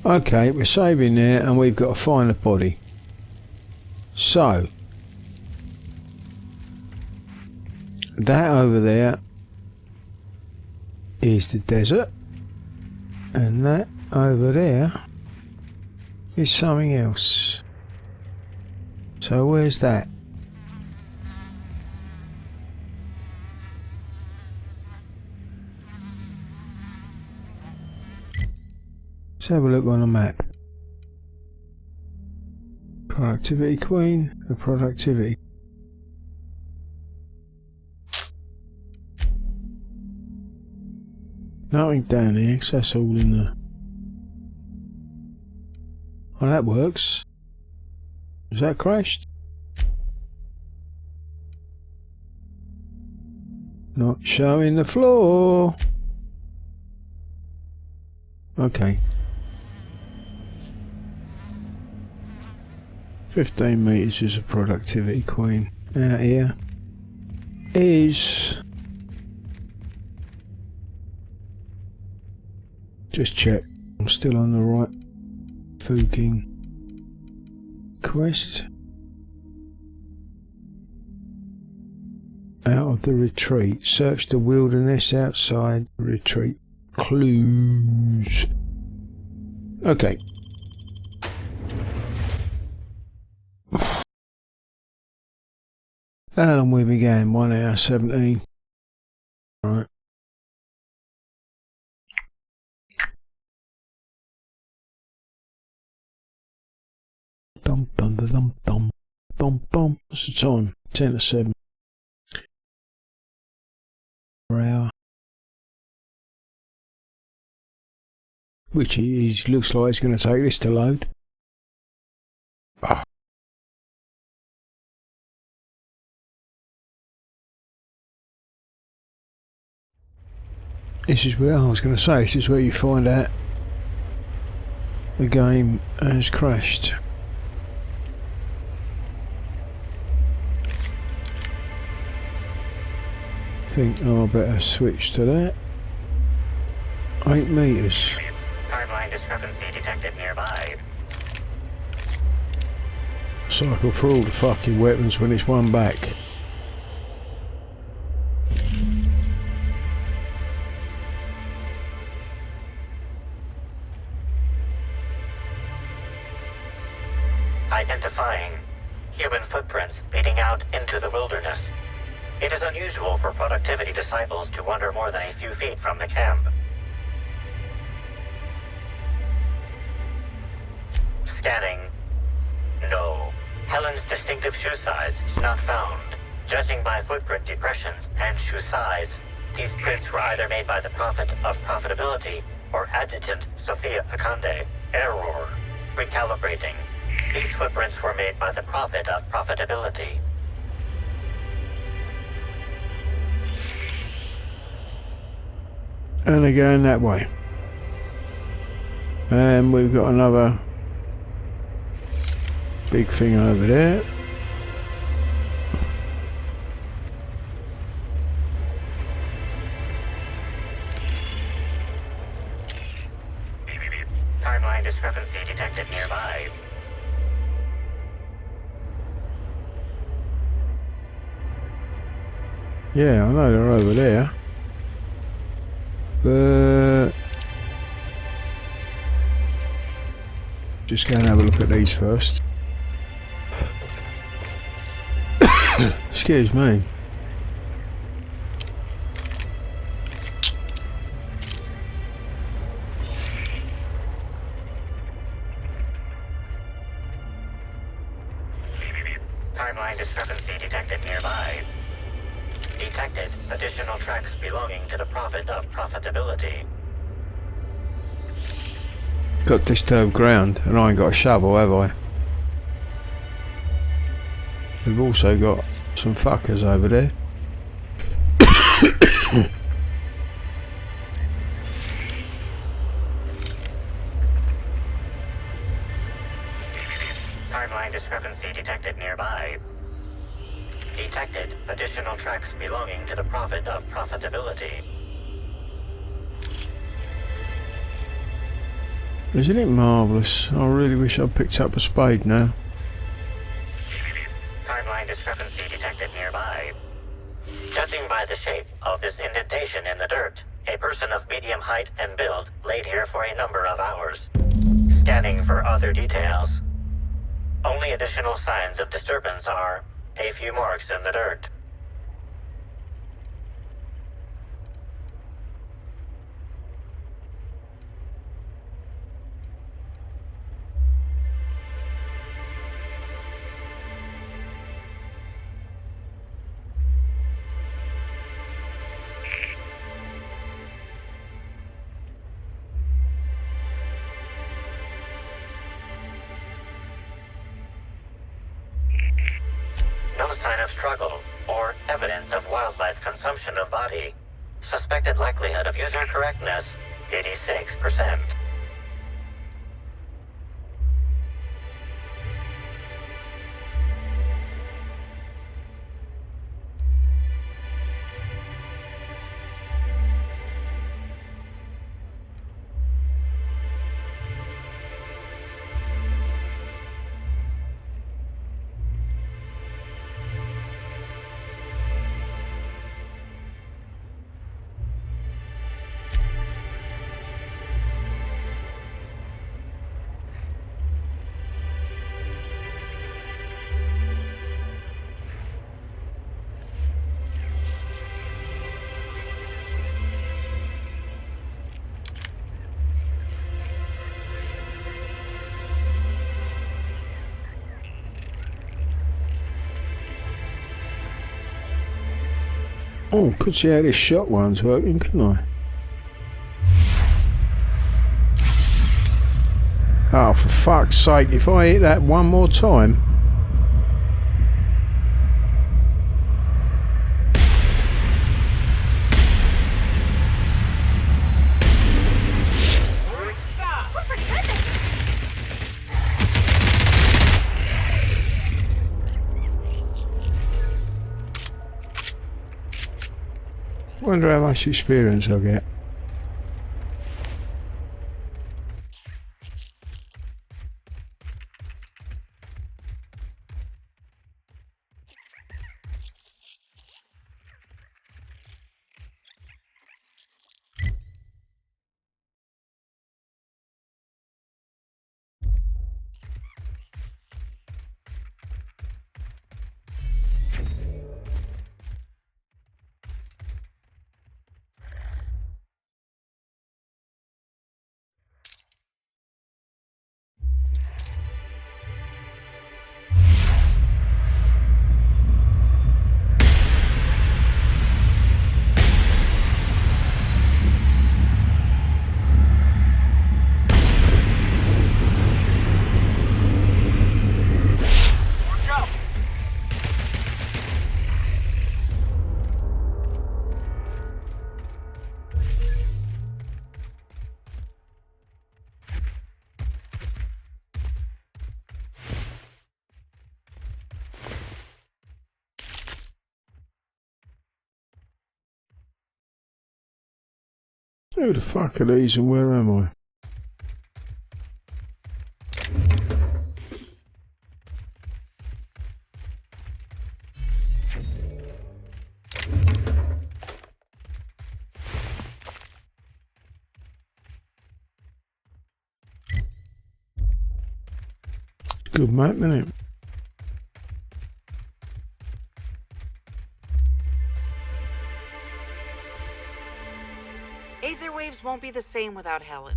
Okay, we're saving there and we've got to find the body. So, that over there is the desert, and that over there is something else. So where's that? Let's have a look on the map. Productivity Queen, the productivity. Nothing down here, because that's all in the... Oh, that works. Is that crashed? Not showing the floor. Okay. 15 meters is a productivity queen. Out here is... Just check. I'm still on the right fucking quest. Out of the retreat. Search the wilderness outside the retreat. Clues. Okay. How long we began? 1 hour 17. Alright. Dum dum dum dum dum dum. What's the time? 10 to 7. Per hour. Which looks like it's going to take this to load. Oh. This is where I was going to say. This is where you find out the game has crashed. I think I better switch to that. 8 meters. Timeline discrepancy detected nearby. Cycle for all the fucking weapons when it's one back. Identifying human footprints leading out into the wilderness. It is unusual for productivity disciples to wander more than a few feet from the camp. Scanning. No. Helen's distinctive shoe size not found. Judging by footprint depressions and shoe size, these prints were either made by the Prophet of Profitability or Adjutant Sophia Akande. Error. Recalibrating. These footprints were made by the Prophet of Profitability. And they're going that way. And we've got another big thing over there. Timeline discrepancy detected nearby. Yeah, I know they're over there. But just go and have a look at these first. Excuse me. Timeline discrepancy detected nearby. Detected additional tracks belonging to the Prophet of Profitability. Got disturbed ground, and I ain't got a shovel, have I? We've also got some fuckers over there. Timeline discrepancy detected nearby. Detected additional tracks belonging to the Prophet of Profitability. Isn't it marvellous? I really wish I'd picked up a spade now. Timeline discrepancy detected nearby. Judging by the shape of this indentation in the dirt, a person of medium height and build laid here for a number of hours. Scanning for other details. Only additional signs of disturbance are a few marks in the dirt. No sign of struggle or evidence of wildlife consumption of body. Suspected likelihood of user correctness, 86%. Oh, could see how this shot one's working, couldn't I? Oh, for fuck's sake, if I hit that one more time. Wonder how much experience I'll get. Who the fuck are these and where am I? Good map, innit? Aether waves won't be the same without Helen.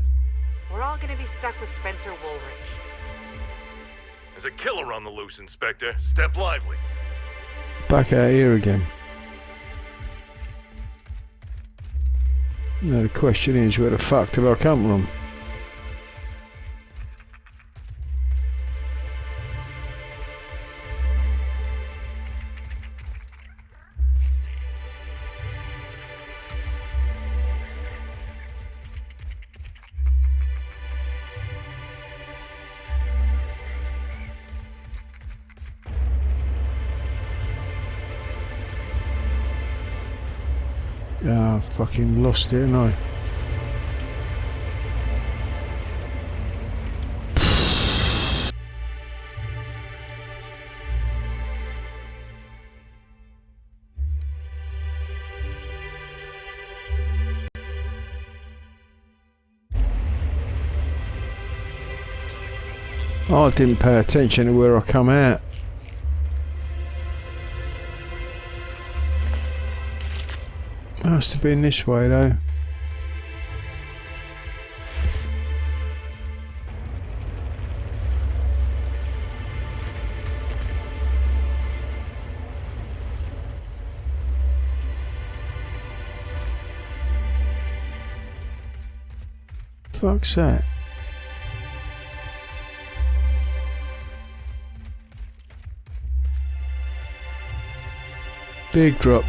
We're all gonna be stuck with Spencer Woolrich. There's a killer on the loose, Inspector. Step lively. Back out here again. Now the question is, where the fuck did I come from? Ah, fucking lost it, didn't I? Oh, I didn't pay attention to where I come out. Must have been this way though. Fuck's that? Big drop.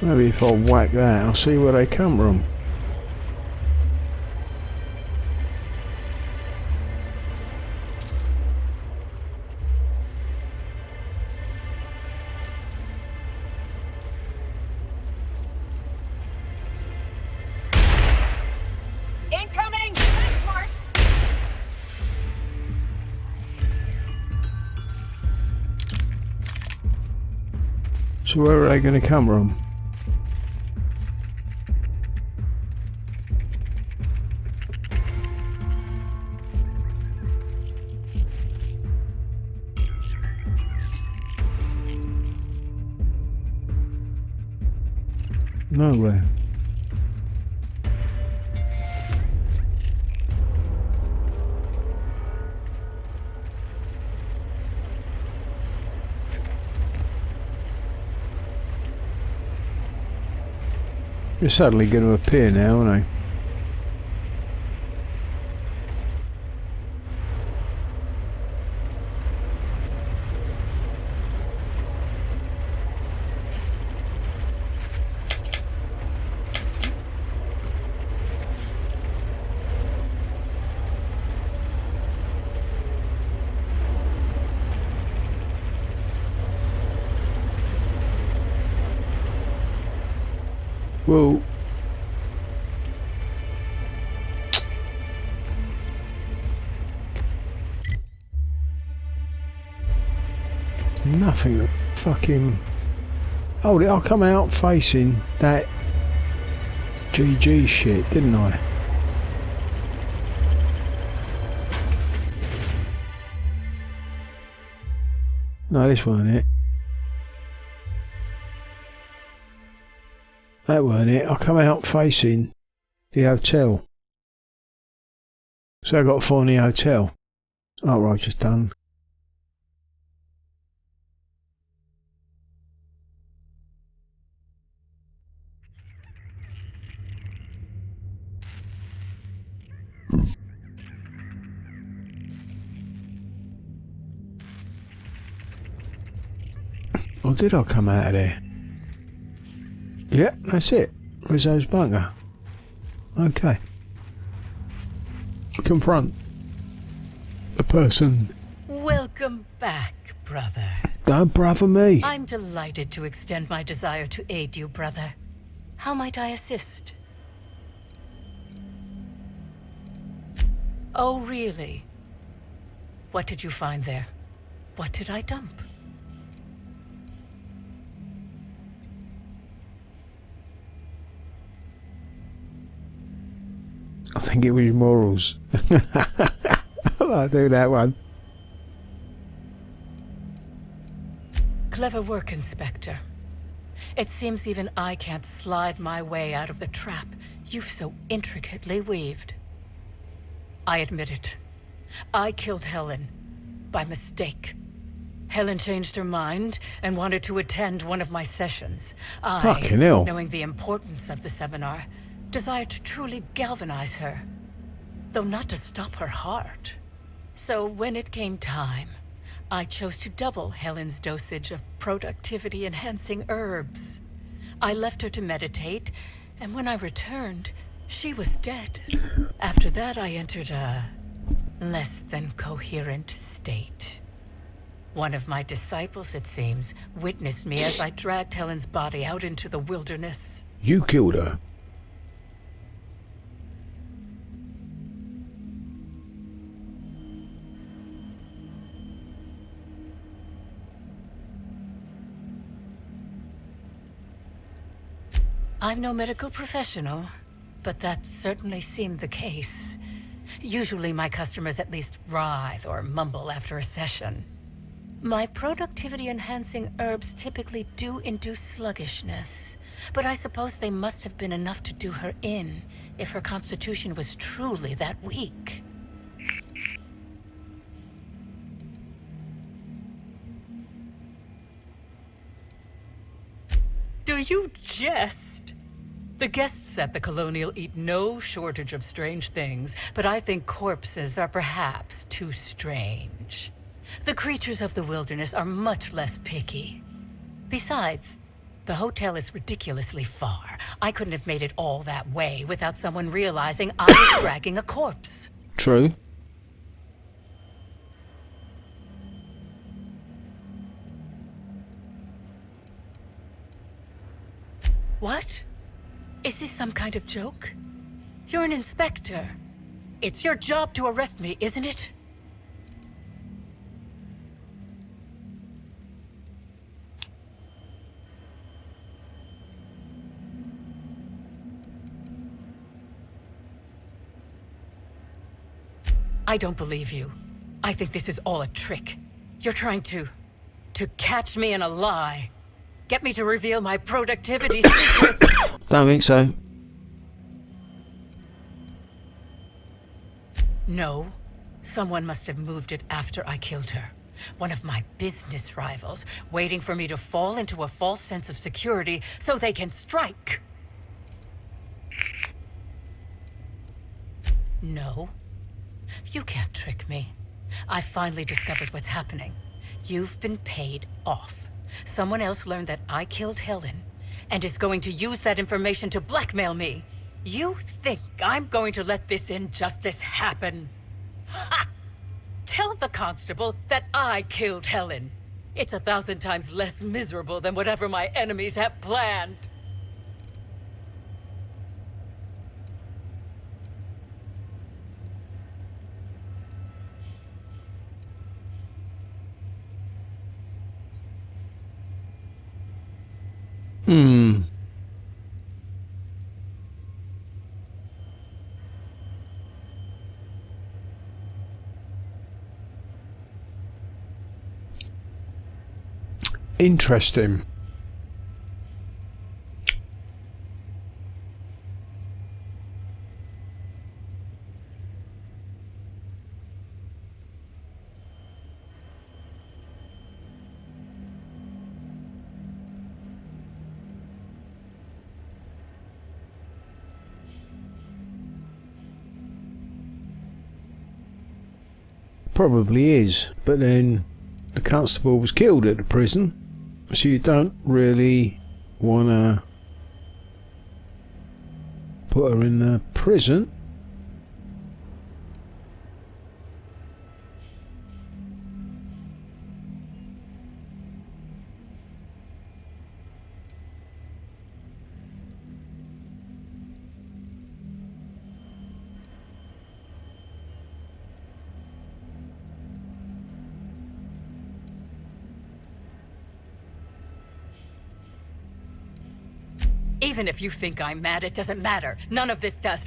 Maybe if I whack that, I'll see where they come from. Incoming! Mark! So where are they going to come from? Nowhere. They're suddenly going to appear now, aren't they? Whoa. Nothing fucking... Oh, I'll come out facing that GG shit, didn't I? No, this wasn't it. That weren't it. I come out facing the hotel. So I got to find the hotel. Oh, right, just done. Or did I come out of there? Yeah, that's it. Rizzo's bunker. Okay. Confront the person. Welcome back, brother. Don't brother me. I'm delighted to extend my desire to aid you, brother. How might I assist? Oh, really? What did you find there? What did I dump? I think it was morals. I'll do that one. Clever work, Inspector. It seems even I can't slide my way out of the trap you've so intricately weaved. I admit it. I killed Helen. By mistake. Helen changed her mind and wanted to attend one of my sessions. Fucking hell. Knowing the importance of the seminar, desired to truly galvanize her, though not to stop her heart. So when it came time, I chose to double Helen's dosage of productivity-enhancing herbs. I left her to meditate, and when I returned, she was dead. After that, I entered a less than coherent state. One of my disciples, it seems, witnessed me as I dragged Helen's body out into the wilderness. You killed her. I'm no medical professional, but that certainly seemed the case. Usually my customers at least writhe or mumble after a session. My productivity-enhancing herbs typically do induce sluggishness, but I suppose they must have been enough to do her in, if her constitution was truly that weak. Do you jest? The guests at the Colonial eat no shortage of strange things, but I think corpses are perhaps too strange. The creatures of the wilderness are much less picky. Besides, the hotel is ridiculously far. I couldn't have made it all that way without someone realizing I was dragging a corpse. True. What? Is this some kind of joke? You're an inspector. It's your job to arrest me, isn't it? I don't believe you. I think this is all a trick. You're trying to catch me in a lie. Get me to reveal my productivity secrets. Don't think so. No. Someone must have moved it after I killed her. One of my business rivals, waiting for me to fall into a false sense of security so they can strike. No. You can't trick me. I finally discovered what's happening. You've been paid off. Someone else learned that I killed Helen and is going to use that information to blackmail me. You think I'm going to let this injustice happen? Ha! Tell the constable that I killed Helen. It's 1,000 times less miserable than whatever my enemies have planned. Interesting. Probably is, but then a constable was killed at the prison. So you don't really want to put her in the prison. Even if you think I'm mad, it doesn't matter. None of this does.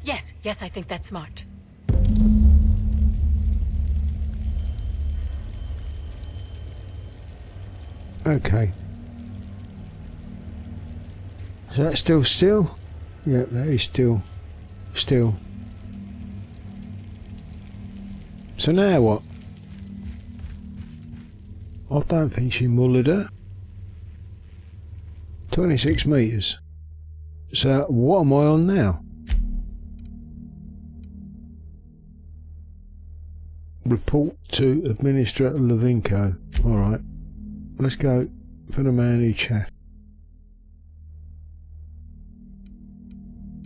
Yes, I think that's smart. Okay. Is that still? Yep, that is still. So now what? I don't think she mullered her. 26 metres. So what am I on now? Report to Administrator Levinko. Alright. Let's go for the man who chat.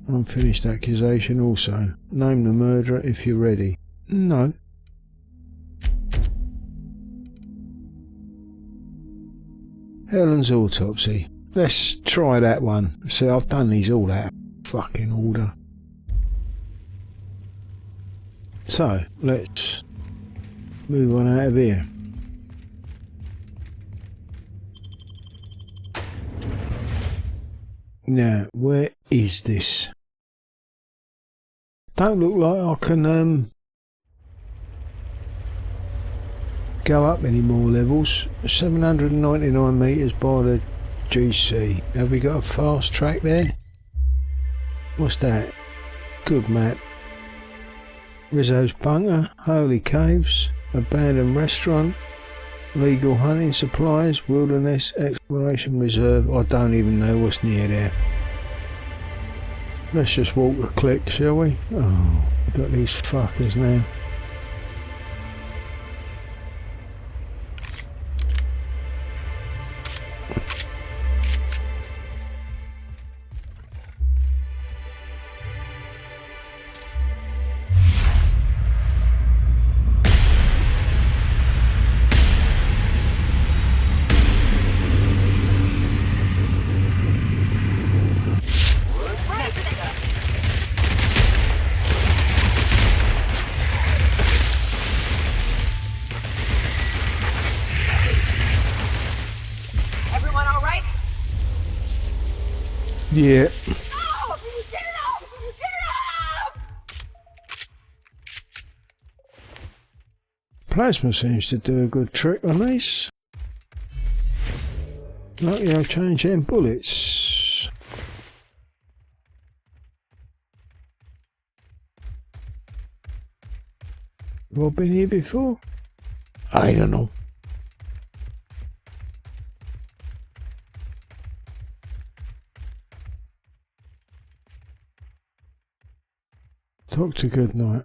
Unfinished accusation also. Name the murderer if you're ready. No. Helen's autopsy. Let's try that one. See, I've done these all out of fucking order. So, let's move on out of here. Now, where is this? Don't look like I can go up any more levels. 799 metres by the GC. Have we got a fast track there? What's that? Good map. Rizzo's Bunker, Holy Caves, Abandoned Restaurant, Legal Hunting Supplies, Wilderness Exploration Reserve. I don't even know what's near there. Let's just walk the click, shall we? Oh, got these fuckers now. Yeah. No! Get it off! Get it off! Plasma seems to do a good trick on these. Lucky I've changed them bullets. Have I been here before? I don't know. Doctor, good night.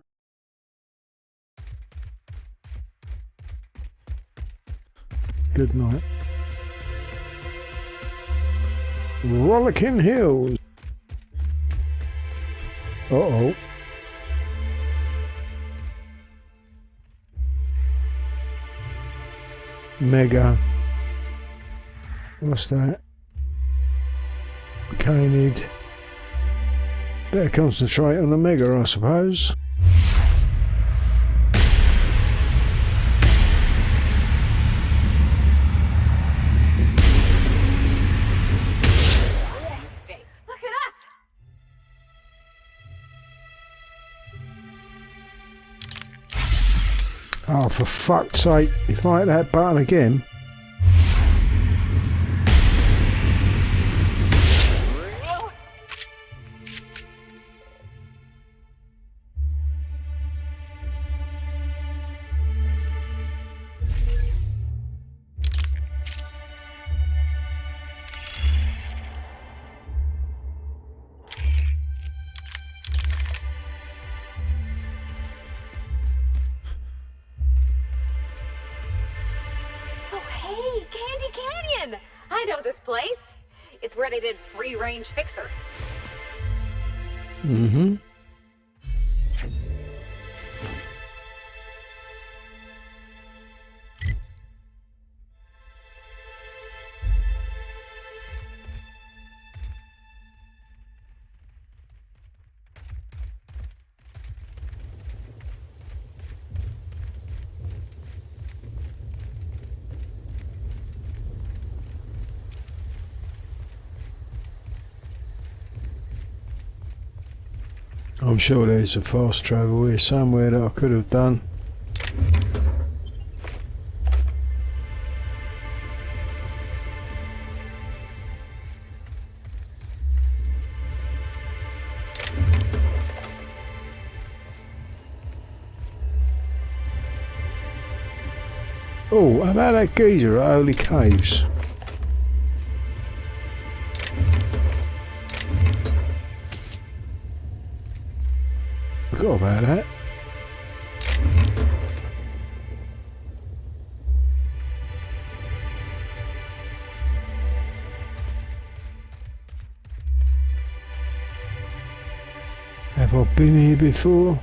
Good night. Rollicking Hills. Uh-oh. Mega. What's that? Canid. Better concentrate on the Mega, I suppose. Look at us! Oh, for fuck's sake, if I hit that button again. It's where they did Free Range Fixer. Mm-hmm. I'm sure there's a fast travel here somewhere that I could have done. Oh, how about that geezer at Holy Caves? Forgot about that. Have I been here before?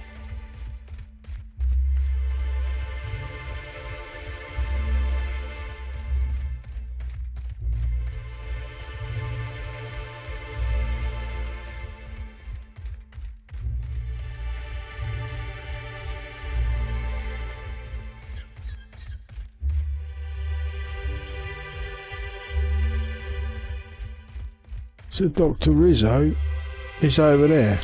So Dr. Rizzo is over there.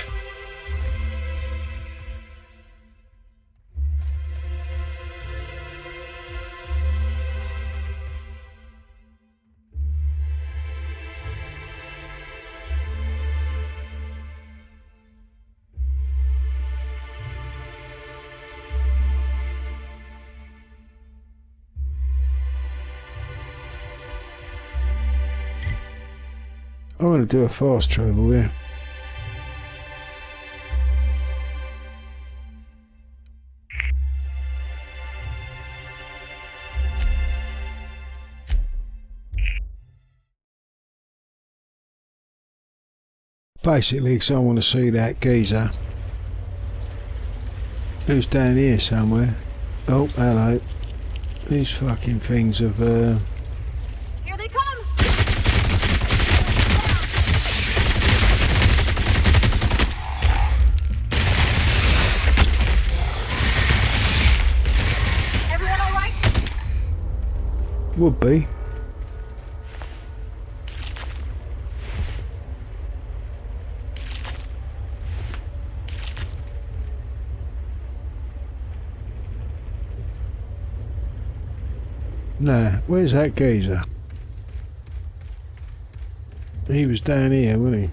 I want to do a fast travel here. Basically, because I want to see that geezer. Who's down here somewhere? Oh, hello. These fucking things have, Here they come! Everyone alright? would be. Nah, where's that geezer? He was down here, wasn't he?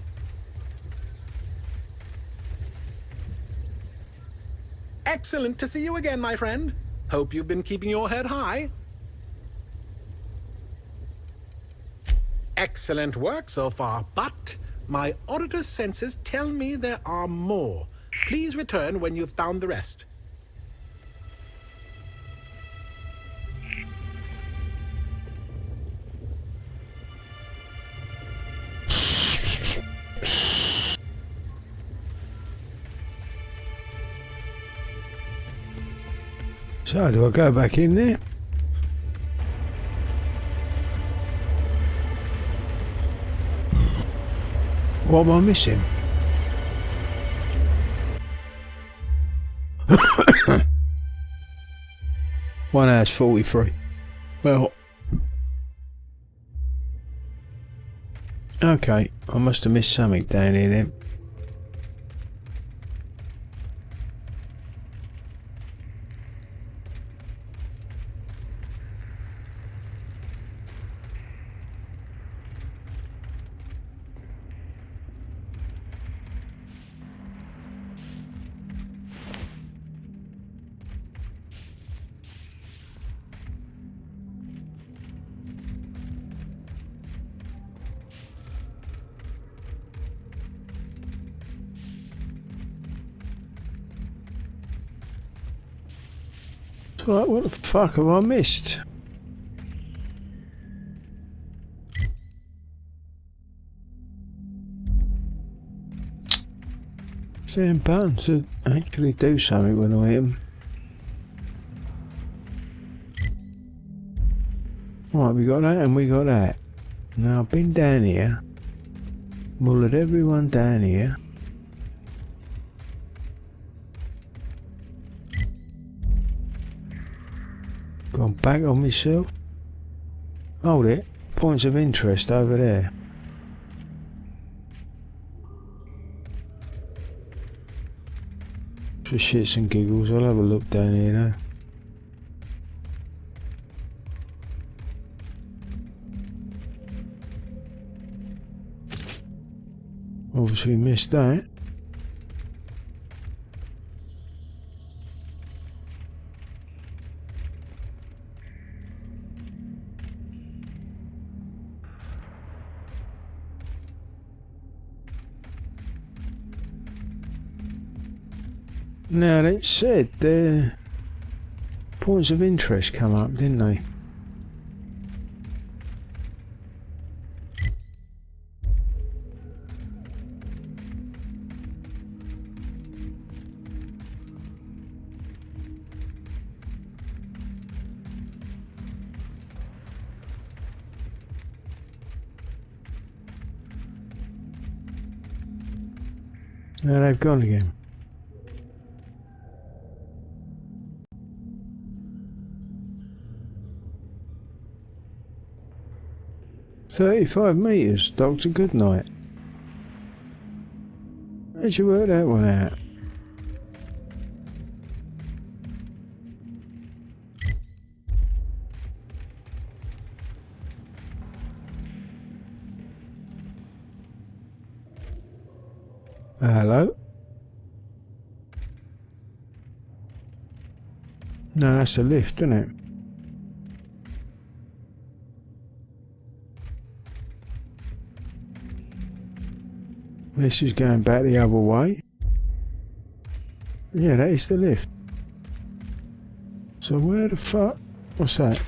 Excellent to see you again, my friend. Hope you've been keeping your head high. Excellent work so far, but my auditor's senses tell me there are more. Please return when you've found the rest. So, do I go back in there? What am I missing? One hour's 43. Well, okay, I must have missed something down here then. Right, what the fuck have I missed? Them buttons that actually do something when I hit them. Right, we got that and we got that. Now I've been down here, mullered everyone down here. Gone back on myself. Hold it, points of interest over there. For shits and giggles, I'll have a look down here now. Obviously missed that. Now they said the points of interest come up, didn't they? Now they've gone again. "35 metres, Doctor Goodnight." How'd you work that one out? Hello? No, that's a lift, isn't it? This is going back the other way. Yeah, that is the lift. So where the fuck? What's that?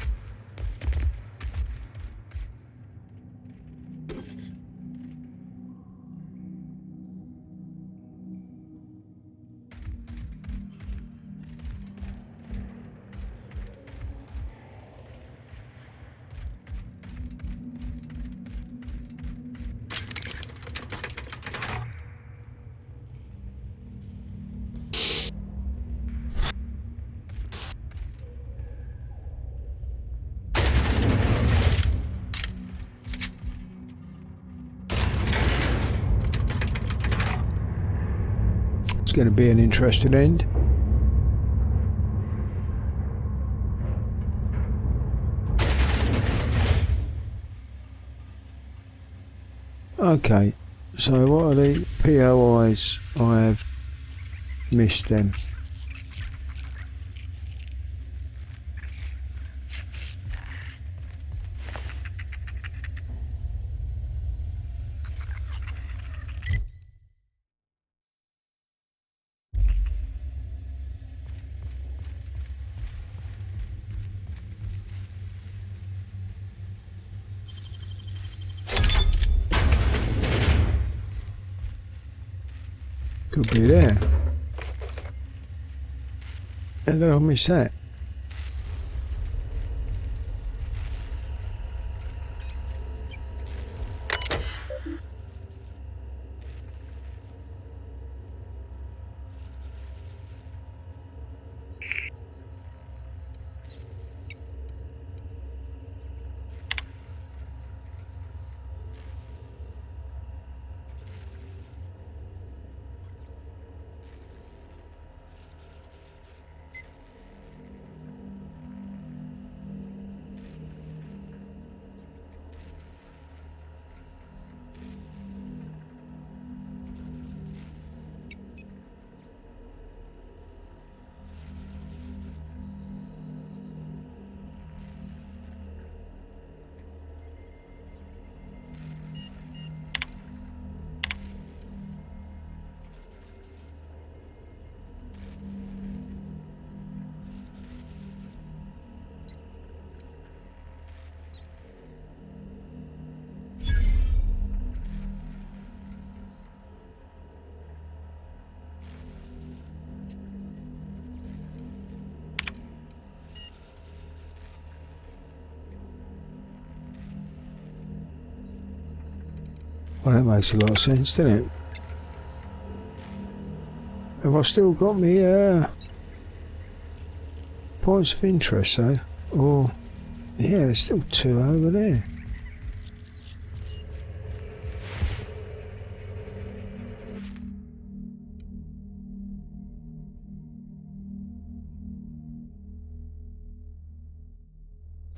It's going to be an interesting end. Okay, so what are the POIs I have missed then? Could be there. And then I'll miss that. Well, that makes a lot of sense, doesn't it? Have I still got me points of interest, though? Or yeah, there's still 2 over there.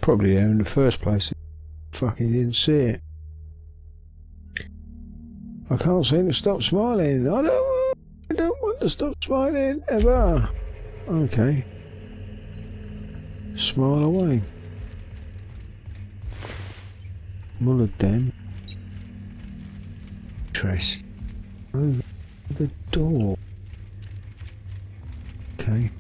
Probably there in the first place. Fucking didn't see it. I can't seem to stop smiling. I don't want to stop smiling ever. Okay. Smile away. Mullah them. Interest. Over the door. Okay.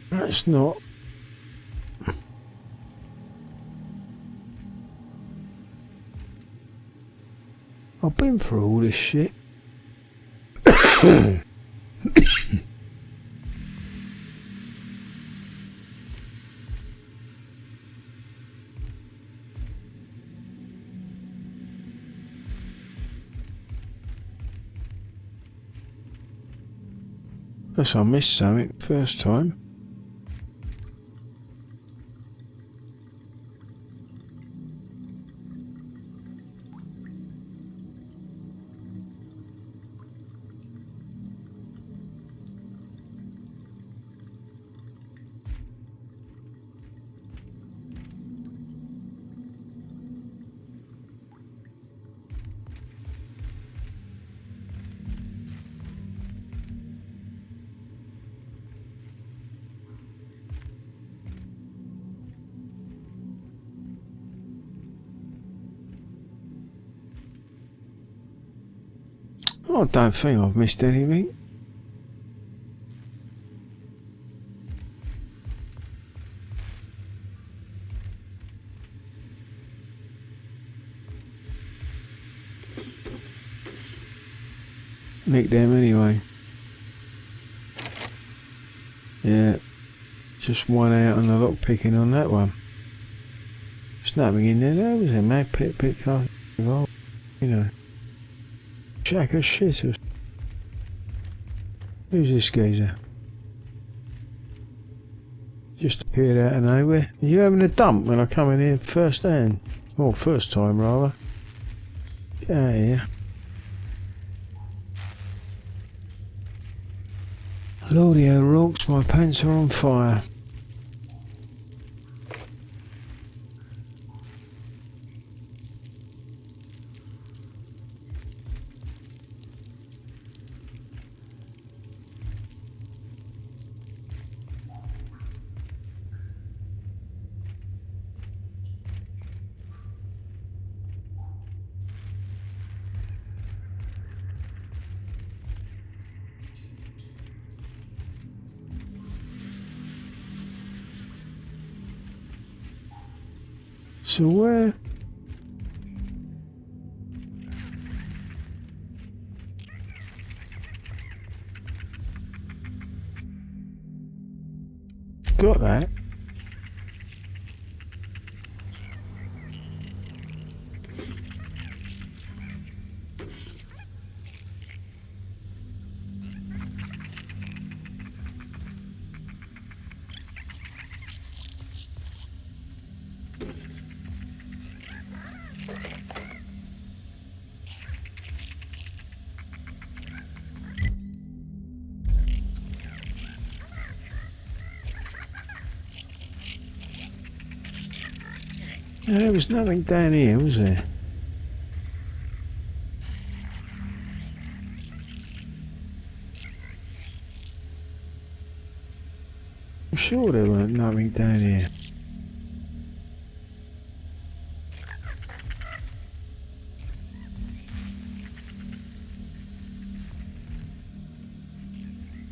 That's not. I've been through all this shit. Guess I missed something first time. I don't think I've missed anything. Nick them anyway. Yeah, just one out on the lock picking on that one. There's nothing in there though, was there? Mag pit car, you know. Jack of shitters. Who's this geezer? Just appeared out of nowhere. Are you having a dump when I come in here first hand? Or first time rather. Get out of here. Lordy O'Rourke's, my pants are on fire. So where? Got that. There was nothing down here, was there? I'm sure there weren't nothing down here.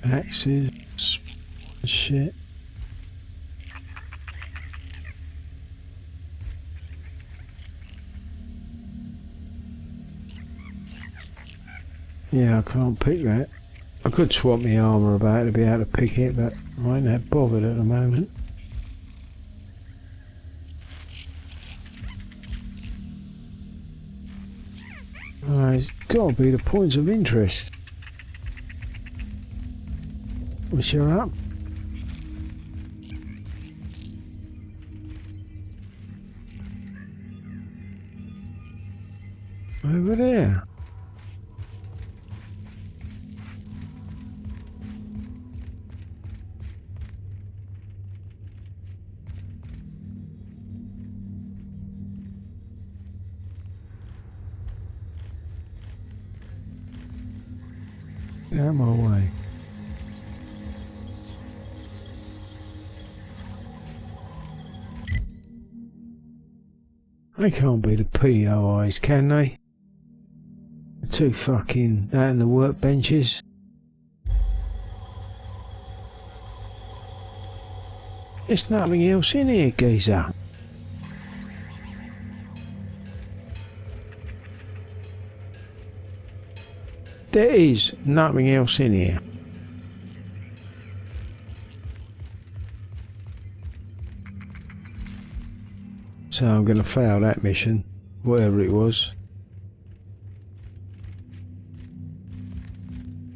Axes, shit. Yeah, I can't pick that. I could swap my armour about to be able to pick it, but I ain't that bothered at the moment. It's got to be the points of interest. Which are up. Over there. Get out of my way. They can't be the POIs, can they? The two fucking out in the workbenches. There's nothing else in here, geezer. There is nothing else in here. So I'm going to fail that mission, whatever it was.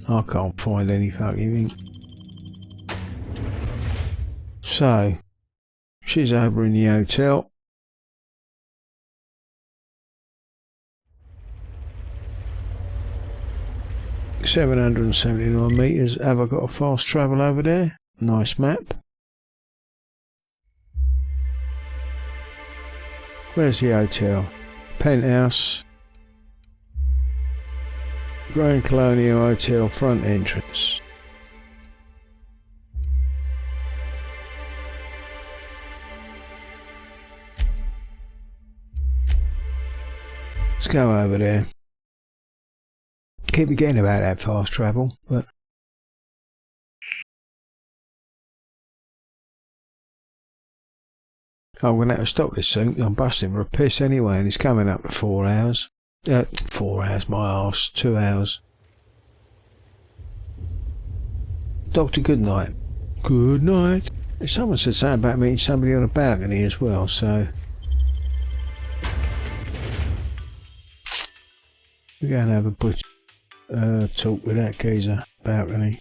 I can't find any fucking thing. So, she's over in the hotel. $779 meters. Have I got a fast travel over there? Nice map. Where's the hotel? Penthouse. Grand Colonial Hotel front entrance. Let's go over there. Keep forgetting about that fast travel, but I'm going to have to stop this soon. I'm busting for a piss anyway, and it's coming up to 4 hours. 4 hours, my arse. 2 hours. Doctor, good night. Good night. Someone said something about meeting somebody on a balcony as well, so we're going to have a butcher. Talk with that geezer balcony.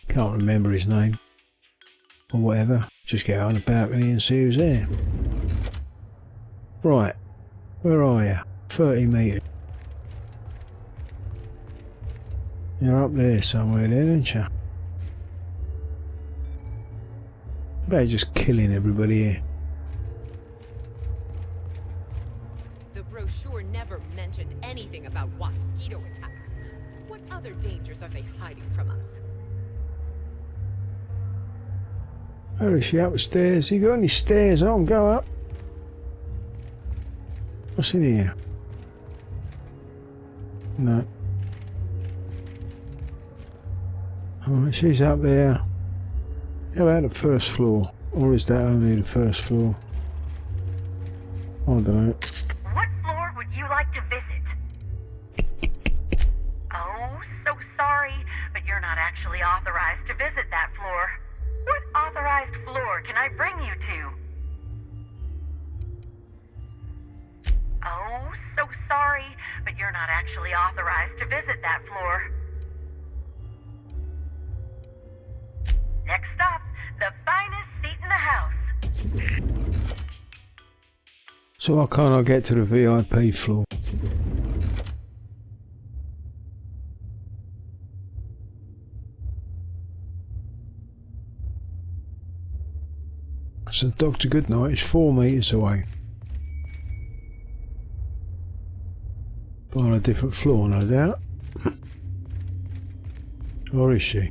Can't remember his name or whatever. Just get on the balcony and see who's there. Right, where are you? 30 meters. You're up there somewhere, then, aren't you? They're just killing everybody here. The brochure never mentioned anything about mosquito attacks. What other dangers are they hiding from us? Where is she? Upstairs? You got any stairs on? Go up. What's in here? No. Alright, she's up there. How about the first floor? Or is that only the first floor? I don't know. What floor would you like to visit? Oh, so sorry, but you're not actually authorized to visit that floor. What authorized floor can I bring you to? Oh, so sorry, but you're not actually authorized to visit that floor. Next stop, the finest seat in the house. So why can't I get to the VIP floor? So Dr. Goodnight is 4 meters away. But on a different floor, no doubt. Or is she?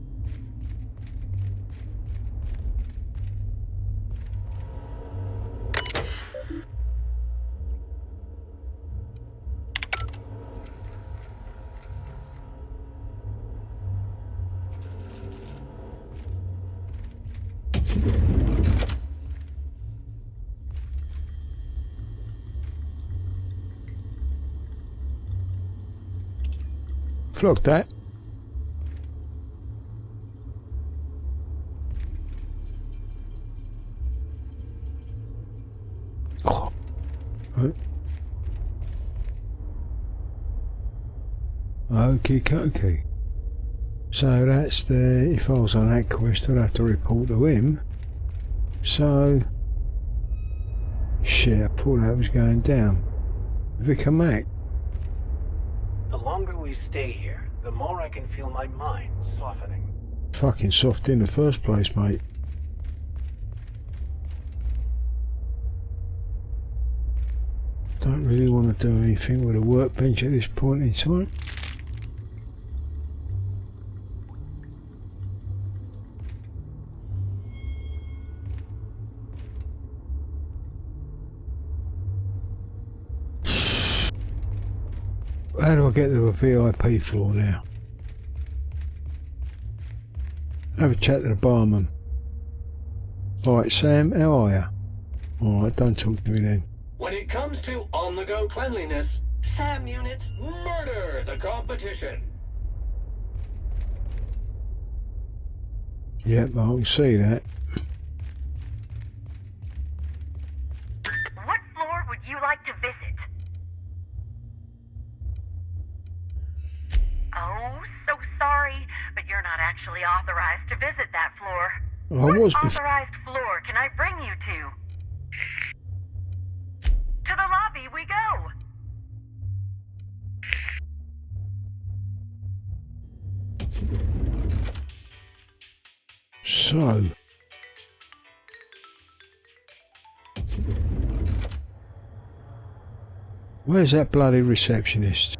Flog that. Oh. Right. Okay. So that's the, if I was on that quest I'd have to report to him. So shit, I thought that was going down. Vicar Mac. The longer we stay here, the more I can feel my mind softening. Fucking soft in the first place, mate. Don't really want to do anything with a workbench at this point in time. How do I get to a VIP floor now? Have a chat to the barman. Alright, Sam, how are you? Alright, don't talk to me then. When it comes to on-the-go cleanliness, SAM units murder the competition. Yep, I can see that. What floor would you like to visit? Oh, so sorry, but you're not actually authorized to visit that floor. What authorized floor can I bring you to? To the lobby we go! So where's that bloody receptionist?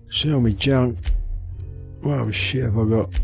Sell me junk. What shit have I got?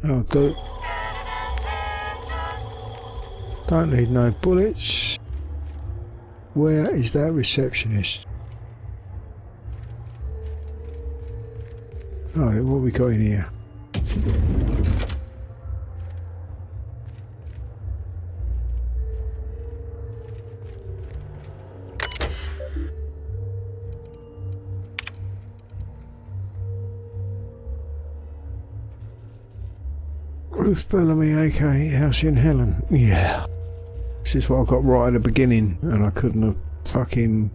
Oh, don't need no bullets. Where is that receptionist? Alright, what we got in here? Ruth Bellamy, aka House in Helen. Yeah. This is what I got right at the beginning, and I couldn't have fucking...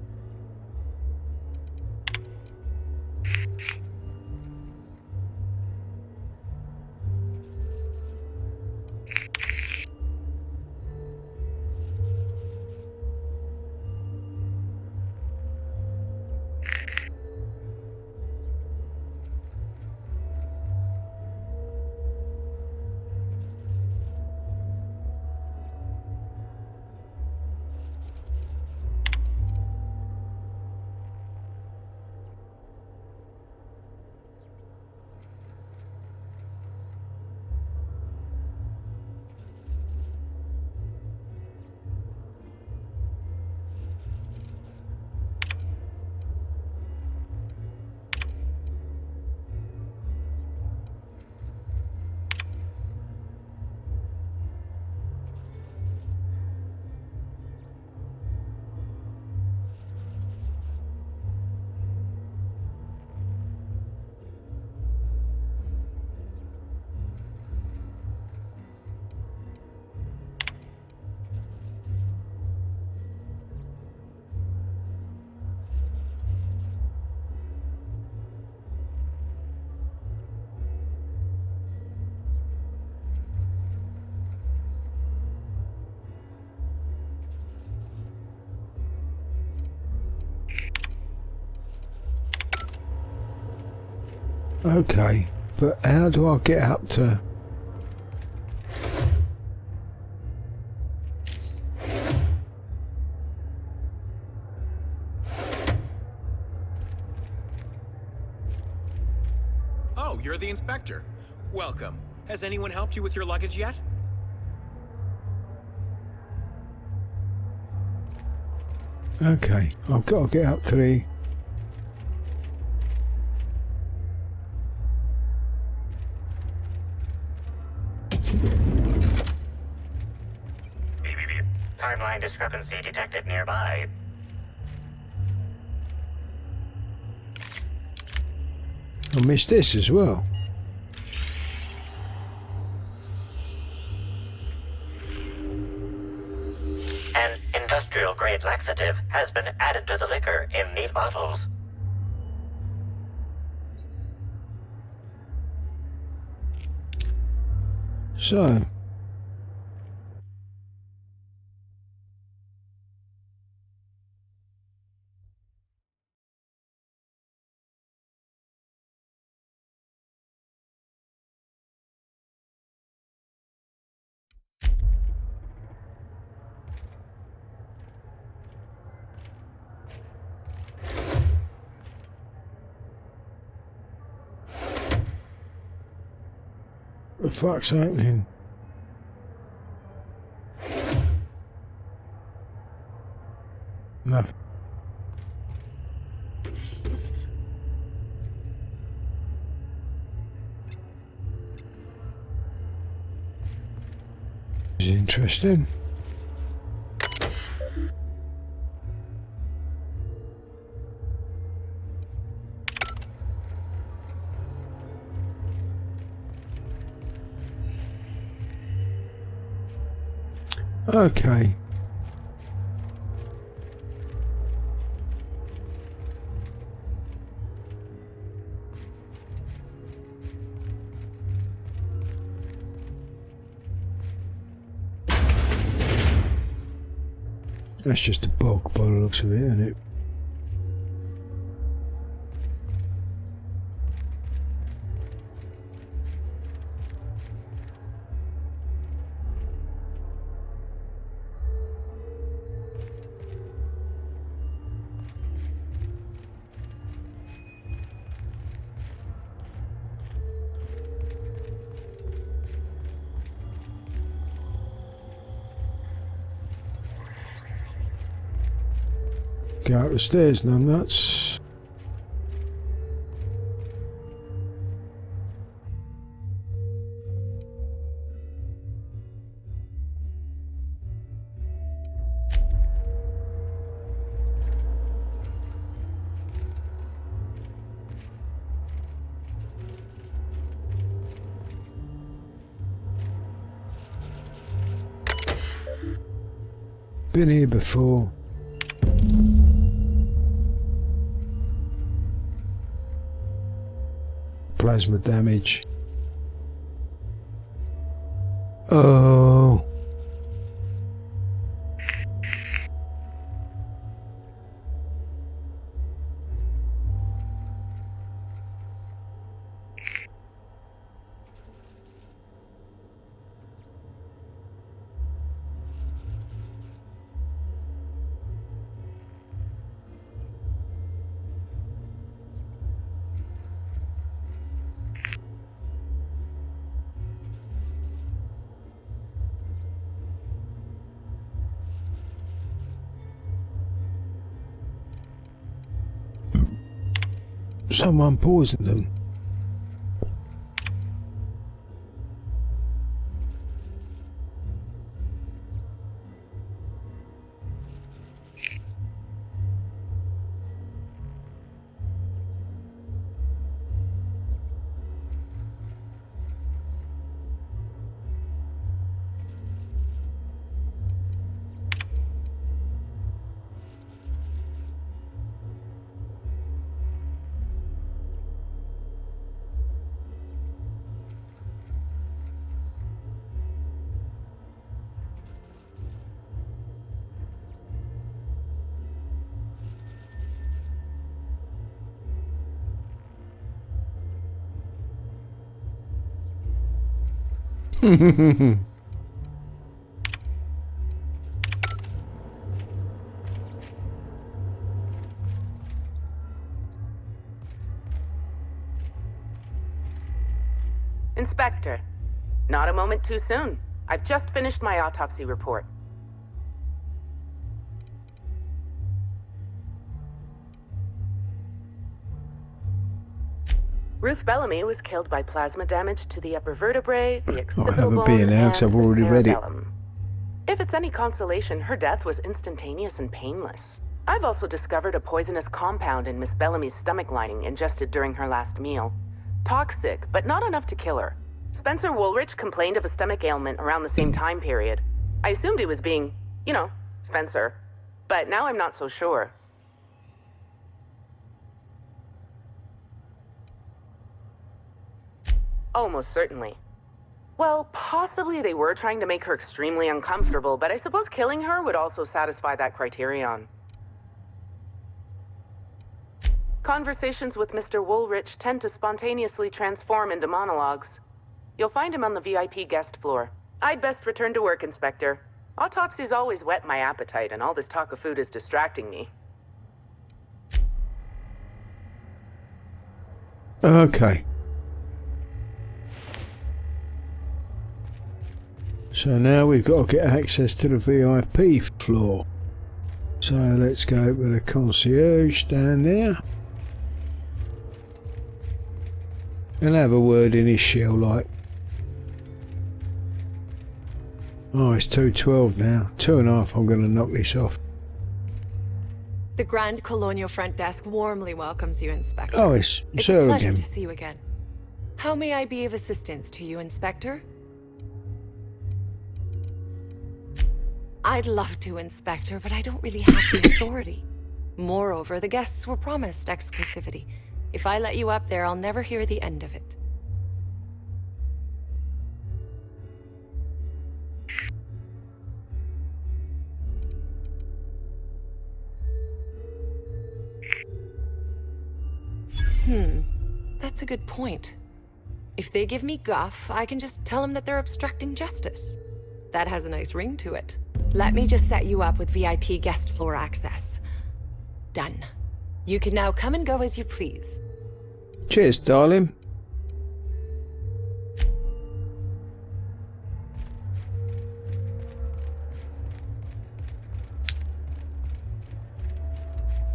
Okay, but how do I get up to... Oh, you're the inspector. Welcome. Has anyone helped you with your luggage yet? Okay, I've got to get up to the... Timeline discrepancy detected nearby. I missed this as well. An industrial-grade laxative has been added to the liquor in these bottles. So... What the fuck's happening? No. Interesting. Okay. That's just a bog by the looks of it, isn't it? Go up the stairs, numbnuts. Been here before. Plasma damage. Oh. Someone poisoned them. Inspector, not a moment too soon. I've just finished my autopsy report. Ruth Bellamy was killed by plasma damage to the upper vertebrae, the occipital have a bone, beer now and because I've the already read it. cerebellum. If it's any consolation, her death was instantaneous and painless. I've also discovered a poisonous compound in Miss Bellamy's stomach lining ingested during her last meal. Toxic, but not enough to kill her. Spencer Woolrich complained of a stomach ailment around the same time period. I assumed he was being, you know, Spencer. But now I'm not so sure. Almost certainly. Well, possibly they were trying to make her extremely uncomfortable, but I suppose killing her would also satisfy that criterion. Conversations with Mr. Woolrich tend to spontaneously transform into monologues. You'll find him on the VIP guest floor. I'd best return to work, Inspector. Autopsies always whet my appetite, and all this talk of food is distracting me. Okay. So now we've got to get access to the VIP floor. So let's go to the concierge down there. And have a word in his shell like. Oh, it's 2:12 now. 2:30, I'm going to knock this off. The Grand Colonial front desk warmly welcomes you, Inspector. Oh, it's a her pleasure again. to see you again. How may I be of assistance to you, Inspector? I'd love to, Inspector, but I don't really have the authority. Moreover, the guests were promised exclusivity. If I let you up there, I'll never hear the end of it. That's a good point. If they give me guff, I can just tell them that they're obstructing justice. That has a nice ring to it. Let me just set you up with VIP guest floor access. Done. You can now come and go as you please. Cheers, darling.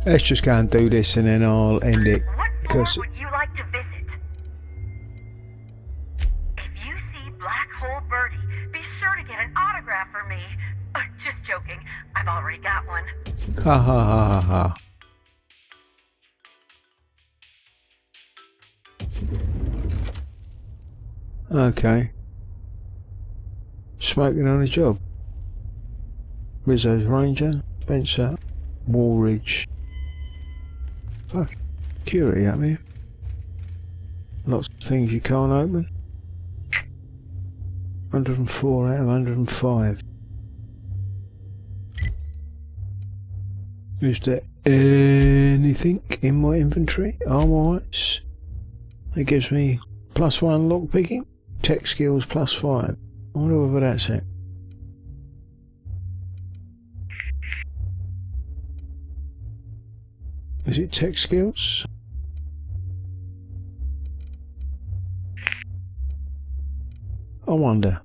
Let's just go and do this and then I'll end it. Because would you like to visit? If you see Black Hole Birdie, be sure to get an autograph for me. Just joking. I've already got one. ha ha ha ha ha. Okay. Smoking on a job. Rizzo's Ranger, Spencer, Woolrich. Fuck. Curie up here. Lots of things you can't open. 104 out of 105. Is there anything in my inventory? Armorites. That gives me +1 lockpicking. Tech skills +5. I wonder whether that's it. Is it tech skills? I wonder.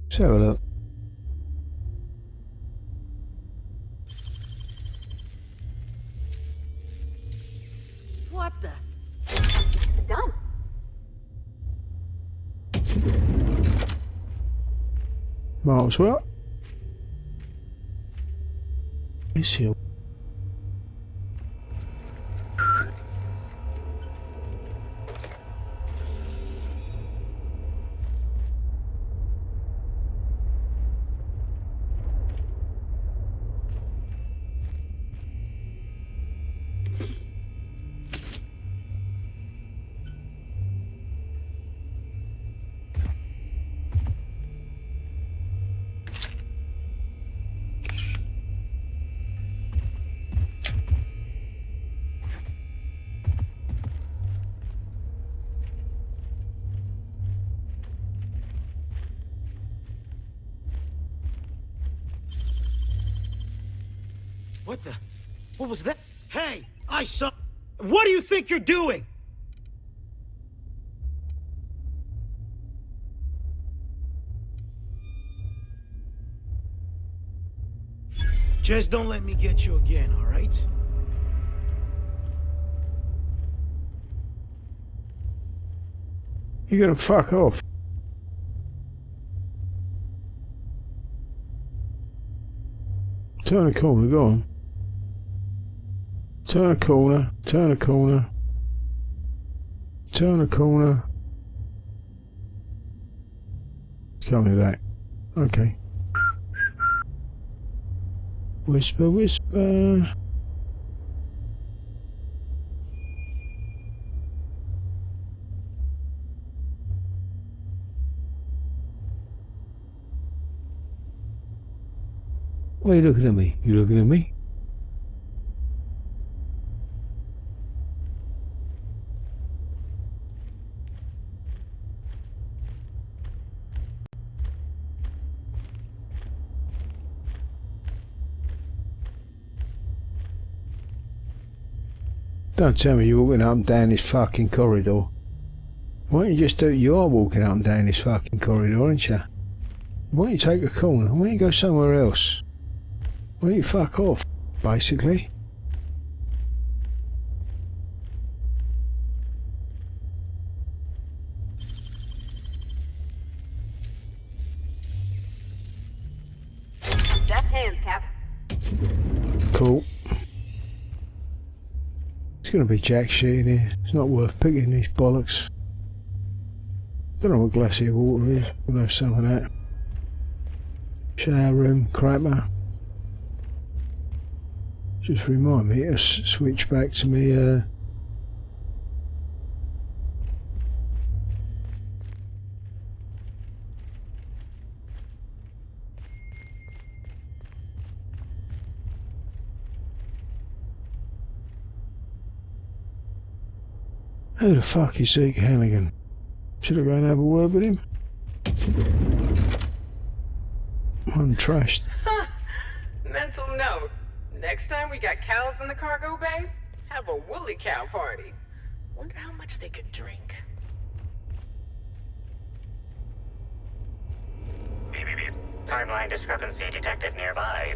Let's have a look. What the? It's done. Might as well. Let's see. What the? What was that? Hey, I saw... What do you think you're doing? Just don't let me get you again, all right? You gotta fuck off. Turn a corner, go on. Turn a corner, turn a corner. Turn a corner. Coming back. Okay. Whisper, whisper. Why are you looking at me? You looking at me? Don't tell me you're walking up and down this fucking corridor. Why don't you just do it? You are walking up and down this fucking corridor, aren't you? Why don't you take a corner? Why don't you go somewhere else? Why don't you fuck off, basically? Deft hands, Cap. Cool. It's gonna be jack shit in here. It's not worth picking these bollocks. Don't know what glassy of water is. We'll have some of that. Shower room, crapper. Just remind me to switch back to me, Who the fuck is Zeke Hannigan? Should I go and have a word with him? I'm trashed. Mental note. Next time we got cows in the cargo bay, have a woolly cow party. Wonder how much they could drink. Beep, beep, beep. Timeline discrepancy detected nearby.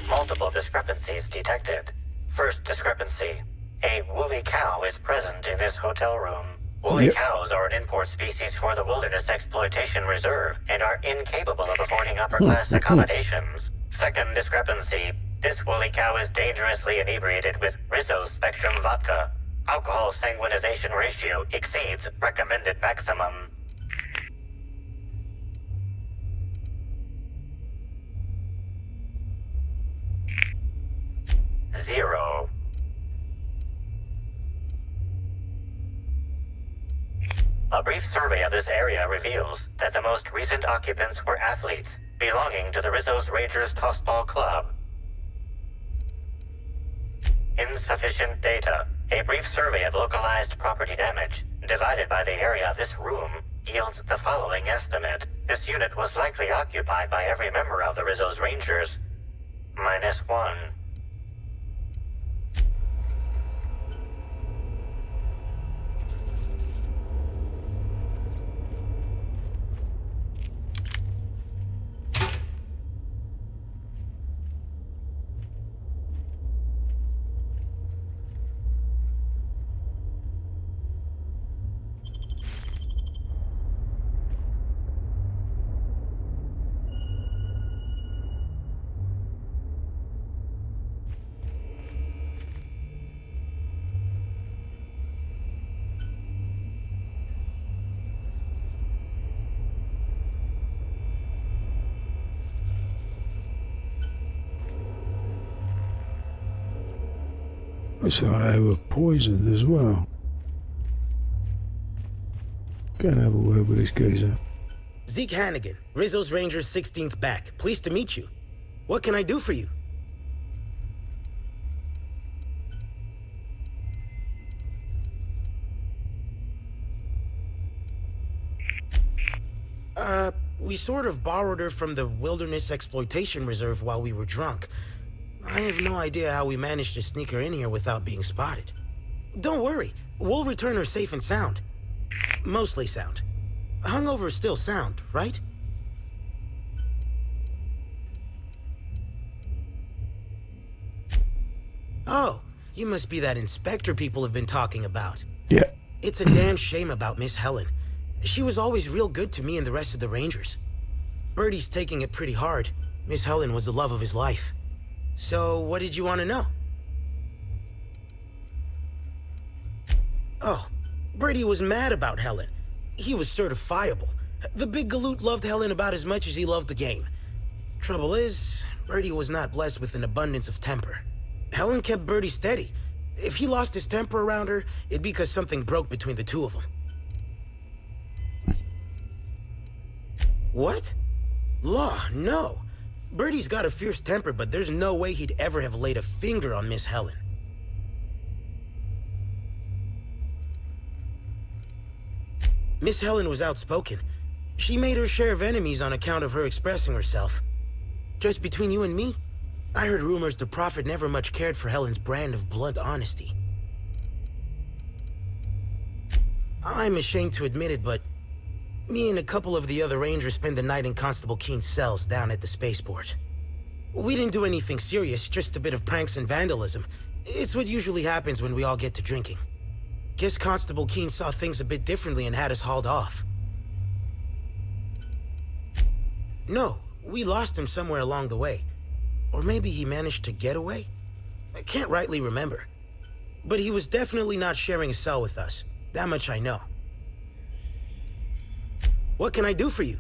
Multiple discrepancies detected. First discrepancy. A woolly cow is present in this hotel room. Woolly cows are an import species for the Wilderness Exploitation Reserve and are incapable of affording upper-class accommodations. Second discrepancy. This woolly cow is dangerously inebriated with Rizzo Spectrum vodka. Alcohol sanguinization ratio exceeds recommended maximum. Zero. A brief survey of this area reveals that the most recent occupants were athletes belonging to the Rizzo's Rangers Tossball Club. Insufficient data. A brief survey of localized property damage, divided by the area of this room, yields the following estimate. This unit was likely occupied by every member of the Rizzo's Rangers. -1. Looks like they were poisoned as well. Go and have a word with this geezer. Zeke Hannigan, Rizzo's Rangers 16th back. Pleased to meet you. What can I do for you? We sort of borrowed her from the Wilderness Exploitation Reserve while we were drunk. I have no idea how we managed to sneak her in here without being spotted. Don't worry, we'll return her safe and sound. Mostly sound. Hungover is still sound, right? Oh, you must be that inspector people have been talking about. Yeah. It's a damn shame about Miss Helen. She was always real good to me and the rest of the Rangers. Birdie's taking it pretty hard. Miss Helen was the love of his life. So, what did you want to know? Oh, Birdie was mad about Helen. He was certifiable. The big galoot loved Helen about as much as he loved the game. Trouble is, Birdie was not blessed with an abundance of temper. Helen kept Birdie steady. If he lost his temper around her, it'd be because something broke between the two of them. What? Law, no. Birdie's got a fierce temper, but there's no way he'd ever have laid a finger on Miss Helen. Miss Helen was outspoken. She made her share of enemies on account of her expressing herself. Just between you and me, I heard rumors the Prophet never much cared for Helen's brand of blunt honesty. I'm ashamed to admit it, but me and a couple of the other Rangers spent the night in Constable Keen's cells down at the spaceport. We didn't do anything serious, just a bit of pranks and vandalism. It's what usually happens when we all get to drinking. Guess Constable Keen saw things a bit differently and had us hauled off. No, we lost him somewhere along the way. Or maybe he managed to get away? I can't rightly remember. But he was definitely not sharing a cell with us. That much I know. What can I do for you?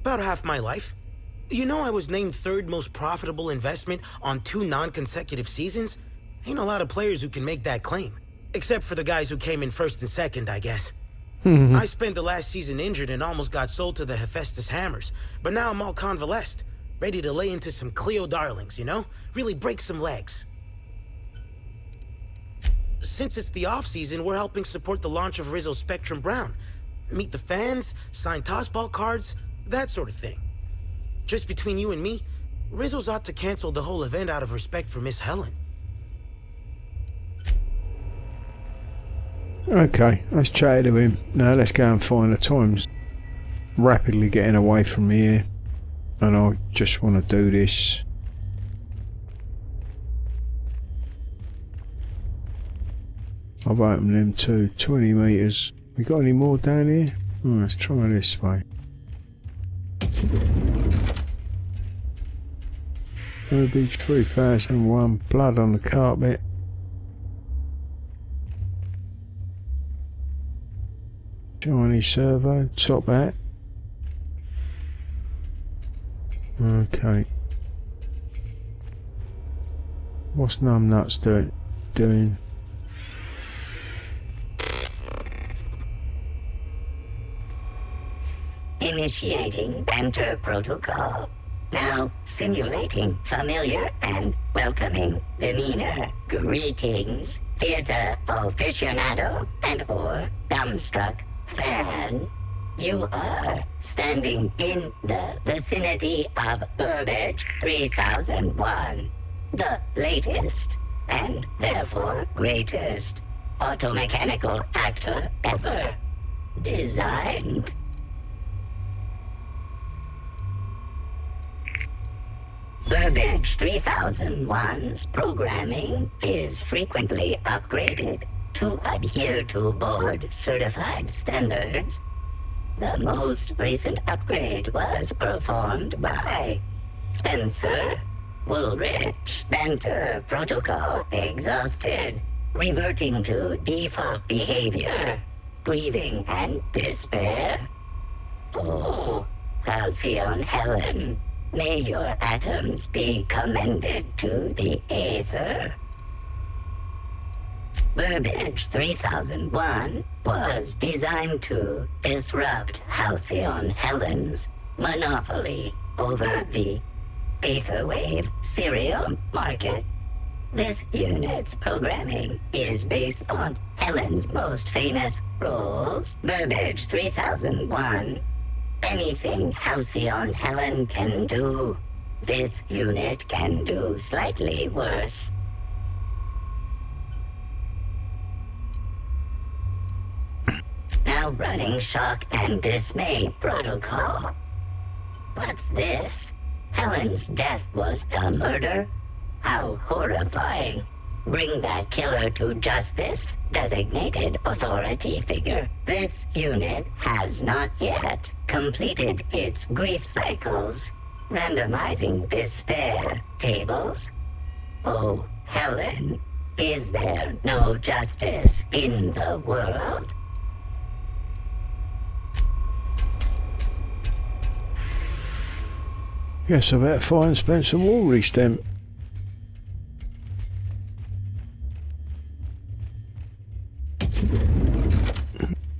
About half my life. You know I was named third most profitable investment on 2 non-consecutive seasons? Ain't a lot of players who can make that claim. Except for the guys who came in first and second, I guess. I spent the last season injured and almost got sold to the Hephaestus Hammers. But now I'm all convalesced. Ready to lay into some Cleo darlings, you know? Really break some legs. Since it's the off-season, we're helping support the launch of Rizzo's Spectrum Brown. Meet the fans, sign tossball cards, that sort of thing. Just between you and me, Rizzo's ought to cancel the whole event out of respect for Miss Helen. Okay, let's chat to him. Now let's go and find the times. Rapidly getting away from here. And I just want to do this. I've opened them to 20 metres. We got any more down here? Oh, let's try this way. Beach 3001, blood on the carpet. Shiny servo, top hat. Okay. What's numbnuts doing? Initiating banter protocol. Now simulating familiar and welcoming demeanor. Greetings, theater aficionado and/or dumbstruck fan. You are standing in the vicinity of Burbage 3001, the latest and therefore greatest automechanical actor ever designed. Burbage 3001's programming is frequently upgraded to adhere to board-certified standards. The most recent upgrade was performed by Spencer Woolrich. Banter protocol exhausted, reverting to default behavior, grieving and despair. Oh, Halcyon Helen. May your atoms be commended to the Aether. Burbage 3001 was designed to disrupt Halcyon Helen's monopoly over the Aetherwave serial market. This unit's programming is based on Helen's most famous roles. Burbage 3001. Anything Halcyon Helen can do, this unit can do slightly worse. Now running shock and dismay protocol. What's this? Helen's death was a murder? How horrifying. Bring that killer to justice, designated authority figure. This unit has not yet completed its grief cycles. Randomizing despair tables. Oh, Helen, is there no justice in the world? Guess I better find Spencer Woolridge then.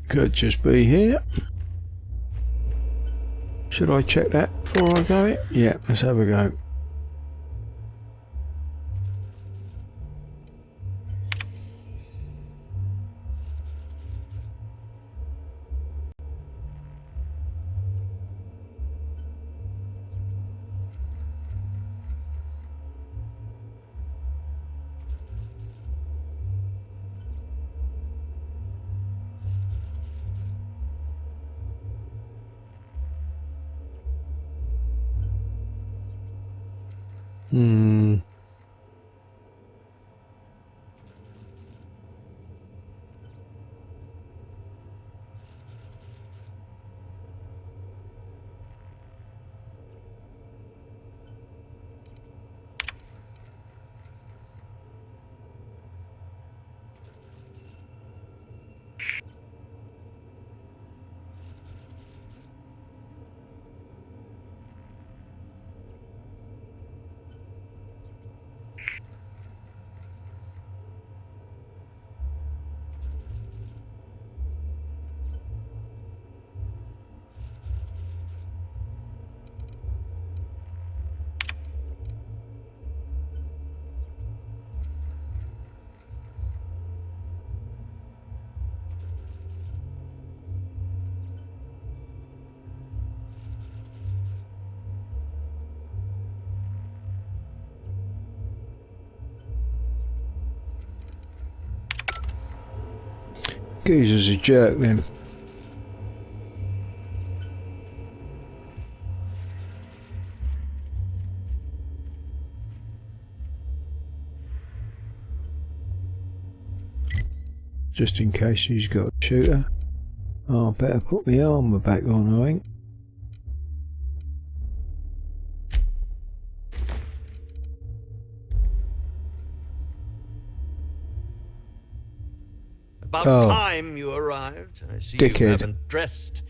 Could just be here. Should I check that before I go in? Yeah, let's have a go. Geezer's a jerk then. Just in case he's got a shooter. Oh, I better put my armour back on, I think. About time you arrived. I see dickhead. You haven't dressed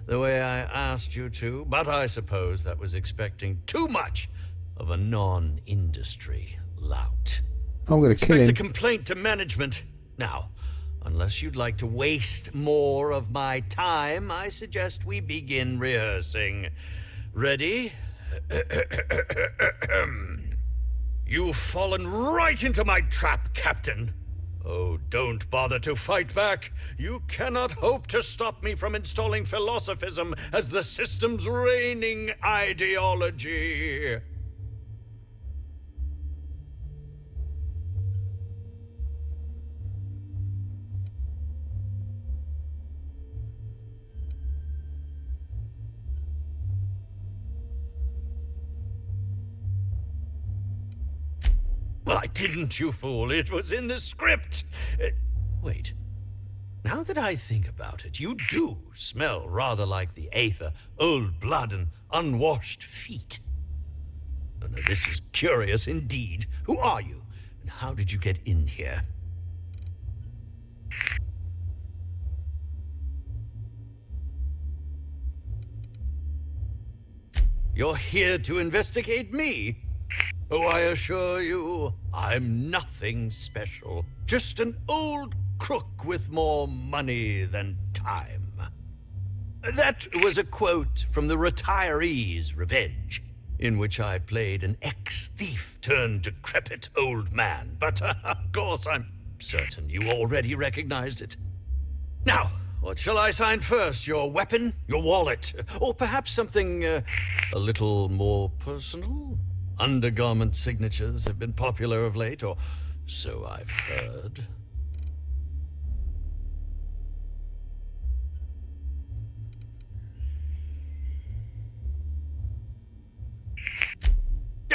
the way I asked you to, but I suppose that was expecting too much of a non-industry lout. I'm going to kill him. Expect a complaint to management. Now, unless you'd like to waste more of my time, I suggest we begin rehearsing. Ready? You've fallen right into my trap, Captain. Oh, don't bother to fight back. You cannot hope to stop me from installing philosophism as the system's reigning ideology. Well, I didn't, you fool. It was in the script. Wait. Now that I think about it, you do smell rather like the Aether, old blood and unwashed feet. Oh, no, this is curious indeed. Who are you? And how did you get in here? You're here to investigate me? Oh, I assure you, I'm nothing special. Just an old crook with more money than time. That was a quote from the Retiree's Revenge. in which I played an ex-thief turned decrepit old man. But, of course, I'm certain you already recognized it. Now, what shall I sign first? Your weapon? Your wallet? Or perhaps something a little more personal? Undergarment signatures have been popular of late, or so I've heard.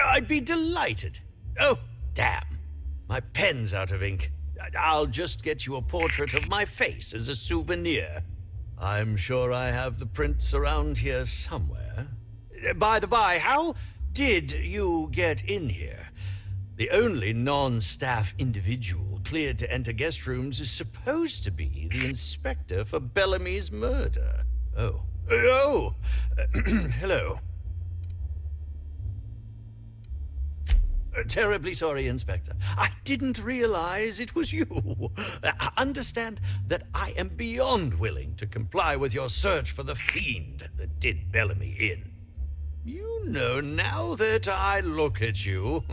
I'd be delighted. Oh, damn. My pen's out of ink. I'll just get you a portrait of my face as a souvenir. I'm sure I have the prints around here somewhere. By the by, how did you get in here? The only non-staff individual cleared to enter guest rooms is supposed to be the inspector for Bellamy's murder. Oh. Hello. Terribly sorry, Inspector. I didn't realize it was you. Understand that I am beyond willing to comply with your search for the fiend that did Bellamy in. You know, now that I look at you,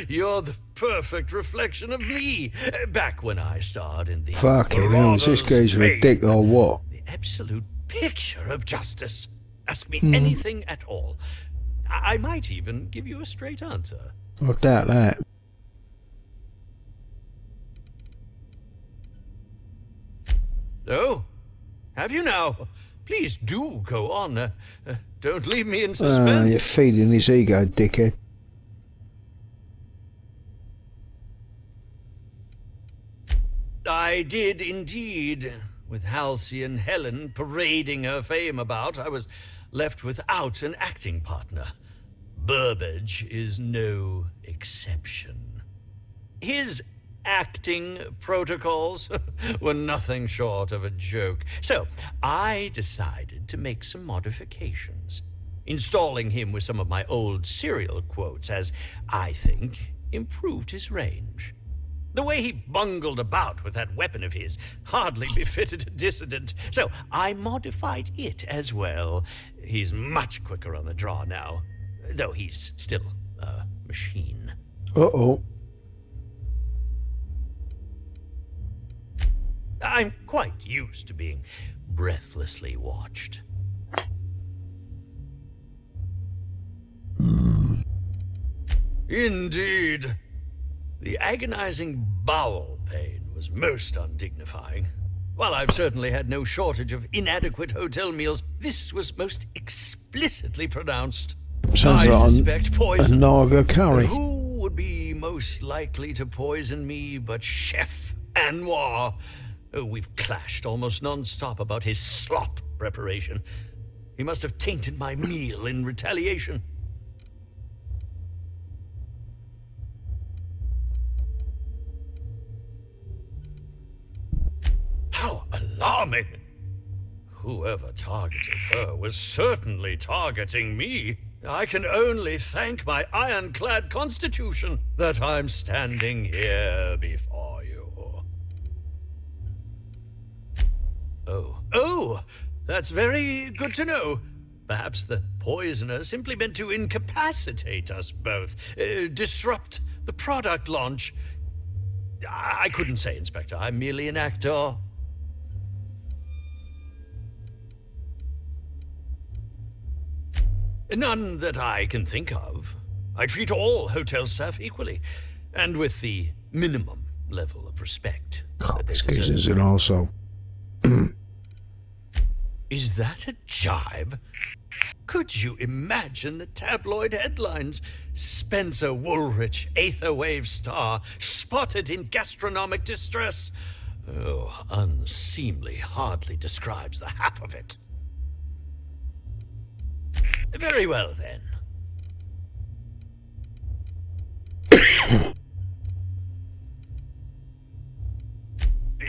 you're the perfect reflection of me, back when I starred in the... Fucking hell, is this guy's a dick or what? The absolute picture of justice. Ask me anything at all. I might even give you a straight answer. I doubt that. Oh, have you now? Please do go on. Don't leave me in suspense. You're feeding his ego, dickhead. I did indeed. With Halsey and Helen parading her fame about, I was left without an acting partner. Burbage is no exception. His acting protocols were nothing short of a joke. So I decided to make some modifications, installing him with some of my old serial quotes, as I think improved his range. The way he bungled about with that weapon of his hardly befitted a dissident, so I modified it as well. He's much quicker on the draw now, though he's still a machine. Uh-oh. I'm quite used to being breathlessly watched. Indeed. The agonizing bowel pain was most undignifying. While I've certainly had no shortage of inadequate hotel meals, this was most explicitly pronounced. Sounds I like suspect poison. a Naga curry. Who would be most likely to poison me but Chef Anwar? Oh, we've clashed almost non-stop about his slop preparation. He must have tainted my meal in retaliation. How alarming! Whoever targeted her was certainly targeting me. I can only thank my ironclad constitution that I'm standing here before you. Oh, that's very good to know. Perhaps the poisoner simply meant to incapacitate us both, disrupt the product launch. I couldn't say, Inspector. I'm merely an actor. None that I can think of. I treat all hotel staff equally, and with the minimum level of respect that they Excuse deserve. us and also. Is that a jibe? Could you imagine the tabloid headlines? Spencer Woolrich, Aetherwave star, spotted in gastronomic distress. Oh, unseemly hardly describes the half of it. Very well, then.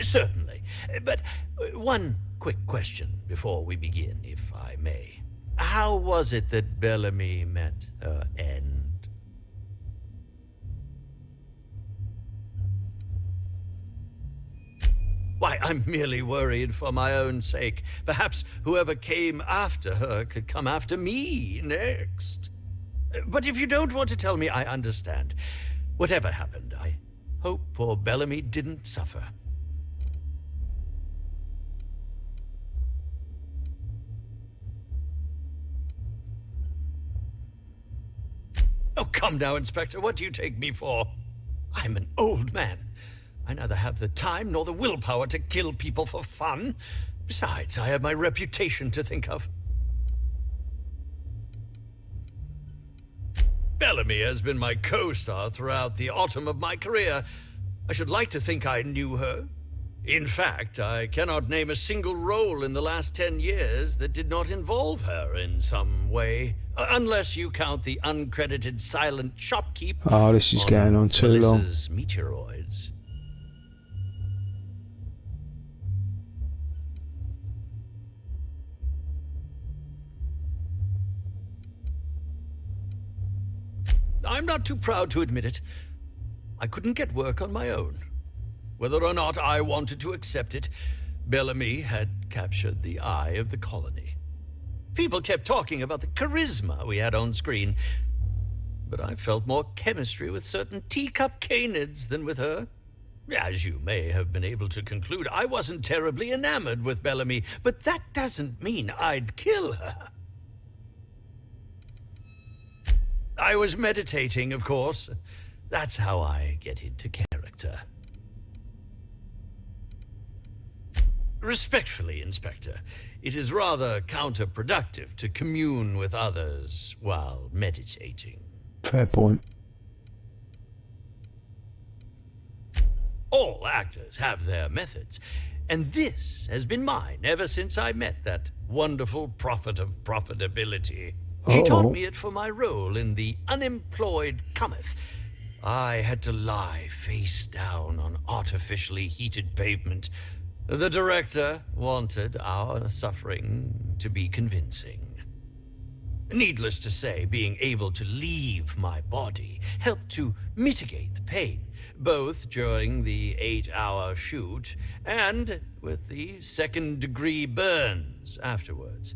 Certainly. But one quick question before we begin, if I may. How was it that Bellamy met her end? Why, I'm merely worried for my own sake. Perhaps whoever came after her could come after me next. But if you don't want to tell me, I understand. Whatever happened, I hope poor Bellamy didn't suffer. Oh, come now, Inspector. What do you take me for? I'm an old man. I neither have the time nor the willpower to kill people for fun. Besides, I have my reputation to think of. Bellamy has been my co-star throughout the autumn of my career. I should like to think I knew her. In fact, I cannot name a single role in the last 10 years that did not involve her in some way. Unless you count the uncredited silent shopkeep. Oh, this is going on too long. Melissa's Meteoroids. I'm not too proud to admit it. I couldn't get work on my own. Whether or not I wanted to accept it, Bellamy had captured the eye of the colony. People kept talking about the charisma we had on screen, but I felt more chemistry with certain teacup canids than with her. As you may have been able to conclude, I wasn't terribly enamored with Bellamy, but that doesn't mean I'd kill her. I was meditating, of course. That's how I get into character. Respectfully, Inspector, it is rather counterproductive to commune with others while meditating. Fair point. All actors have their methods, and this has been mine ever since I met that wonderful prophet of profitability. She taught me it for my role in The Unemployed Cometh. I had to lie face down on artificially heated pavement. The director wanted our suffering to be convincing. Needless to say, being able to leave my body helped to mitigate the pain, both during the 8-hour shoot and with the second-degree burns afterwards.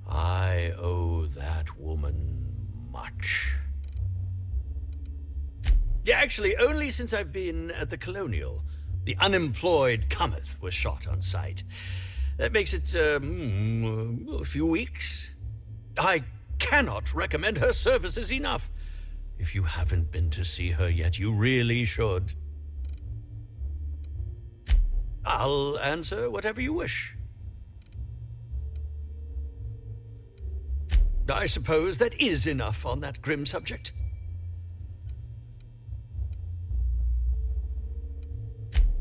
I owe that woman much. Yeah, actually, only since I've been at the Colonial. The Unemployed Cometh was shot on site. That makes it, a few weeks. I cannot recommend her services enough. If you haven't been to see her yet, you really should. I'll answer whatever you wish. I suppose that is enough on that grim subject.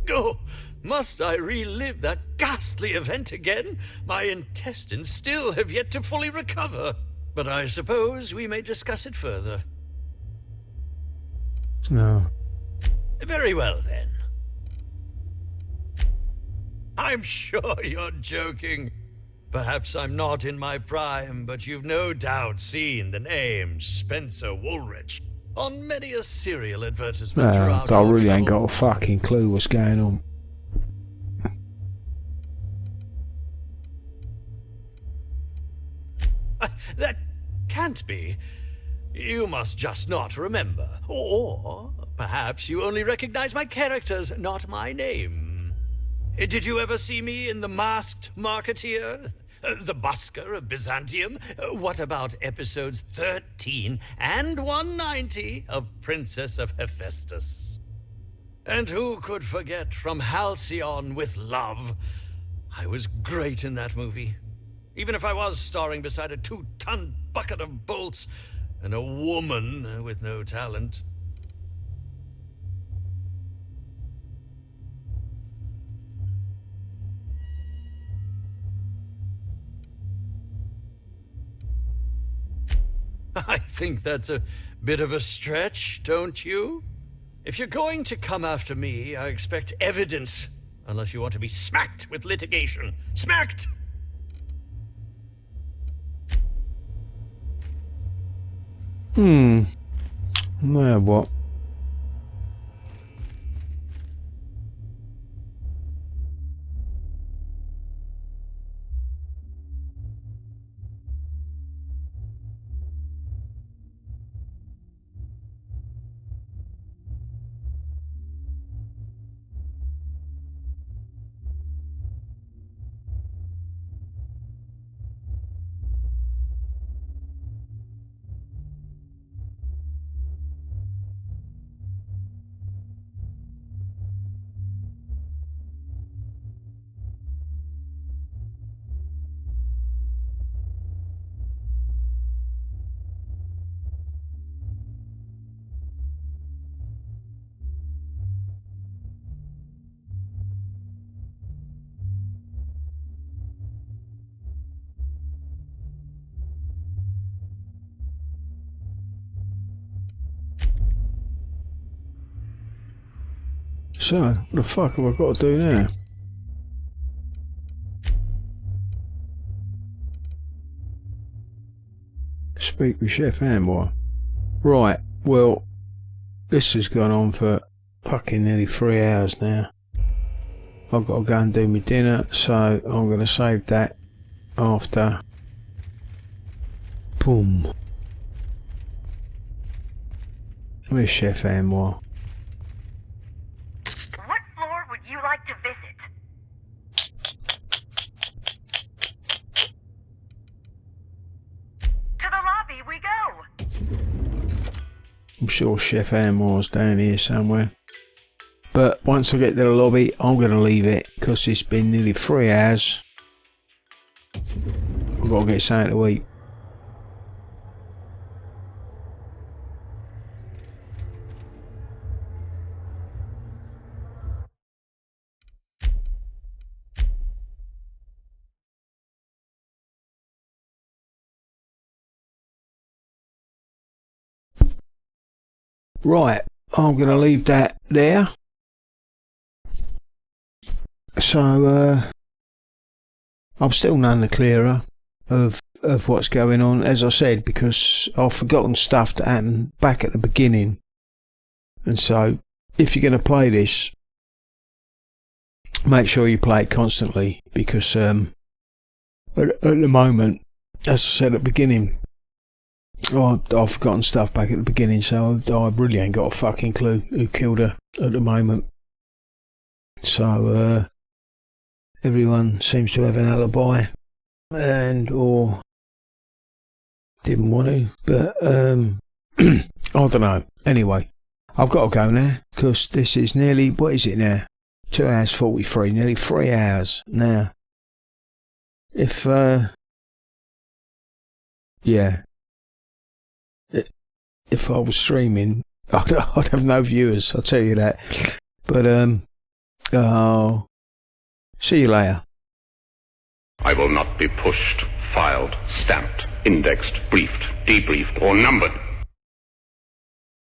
Oh, must I relive that ghastly event again? My intestines still have yet to fully recover. But I suppose we may discuss it further. No. Very well, then. I'm sure you're joking. Perhaps I'm not in my prime, but you've no doubt seen the name Spencer Woolrich on many a serial advertisement throughout I your really ain't got travels. a fucking clue what's going on. That can't be. You must just not remember. Or perhaps you only recognize my characters, not my name. Did you ever see me in The Masked Marketeer? The Busker of Byzantium? What about episodes 13 and 190 of Princess of Hephaestus? And who could forget From Halcyon with Love? I was great in that movie. Even if I was starring beside a 2-ton bucket of bolts and a woman with no talent. I think that's a bit of a stretch, don't you? If you're going to come after me, I expect evidence, unless you want to be smacked with litigation. Smacked! Now what? So, what the fuck have I got to do now? Speak with Chef Amboy. Right, well, this has gone on for fucking nearly 3 hours now. I've got to go and do my dinner, so I'm going to save that after. Boom. Where's Chef Amboy? What floor would you like to visit? To the lobby we go! I'm sure Chef Amboy's down here somewhere. But once I get to the lobby, I'm going to leave it, because it's been nearly 3 hours. I've got to get something to eat. Right, I'm going to leave that there. So, I'm still none the clearer of what's going on, as I said, because I've forgotten stuff that happened back at the beginning. And so, if you're going to play this, make sure you play it constantly, because at the moment, as I said at the beginning, I've forgotten stuff back at the beginning, so I really ain't got a fucking clue who killed her at the moment. So, everyone seems to have an alibi, or didn't want to, but I don't know. Anyway, I've got to go now, because this is nearly, what is it now? 2 hours 43, nearly 3 hours now. If if I was streaming, I'd have no viewers, I'll tell you that. But see you later. I will not be pushed, filed, stamped, indexed, briefed, debriefed, or numbered.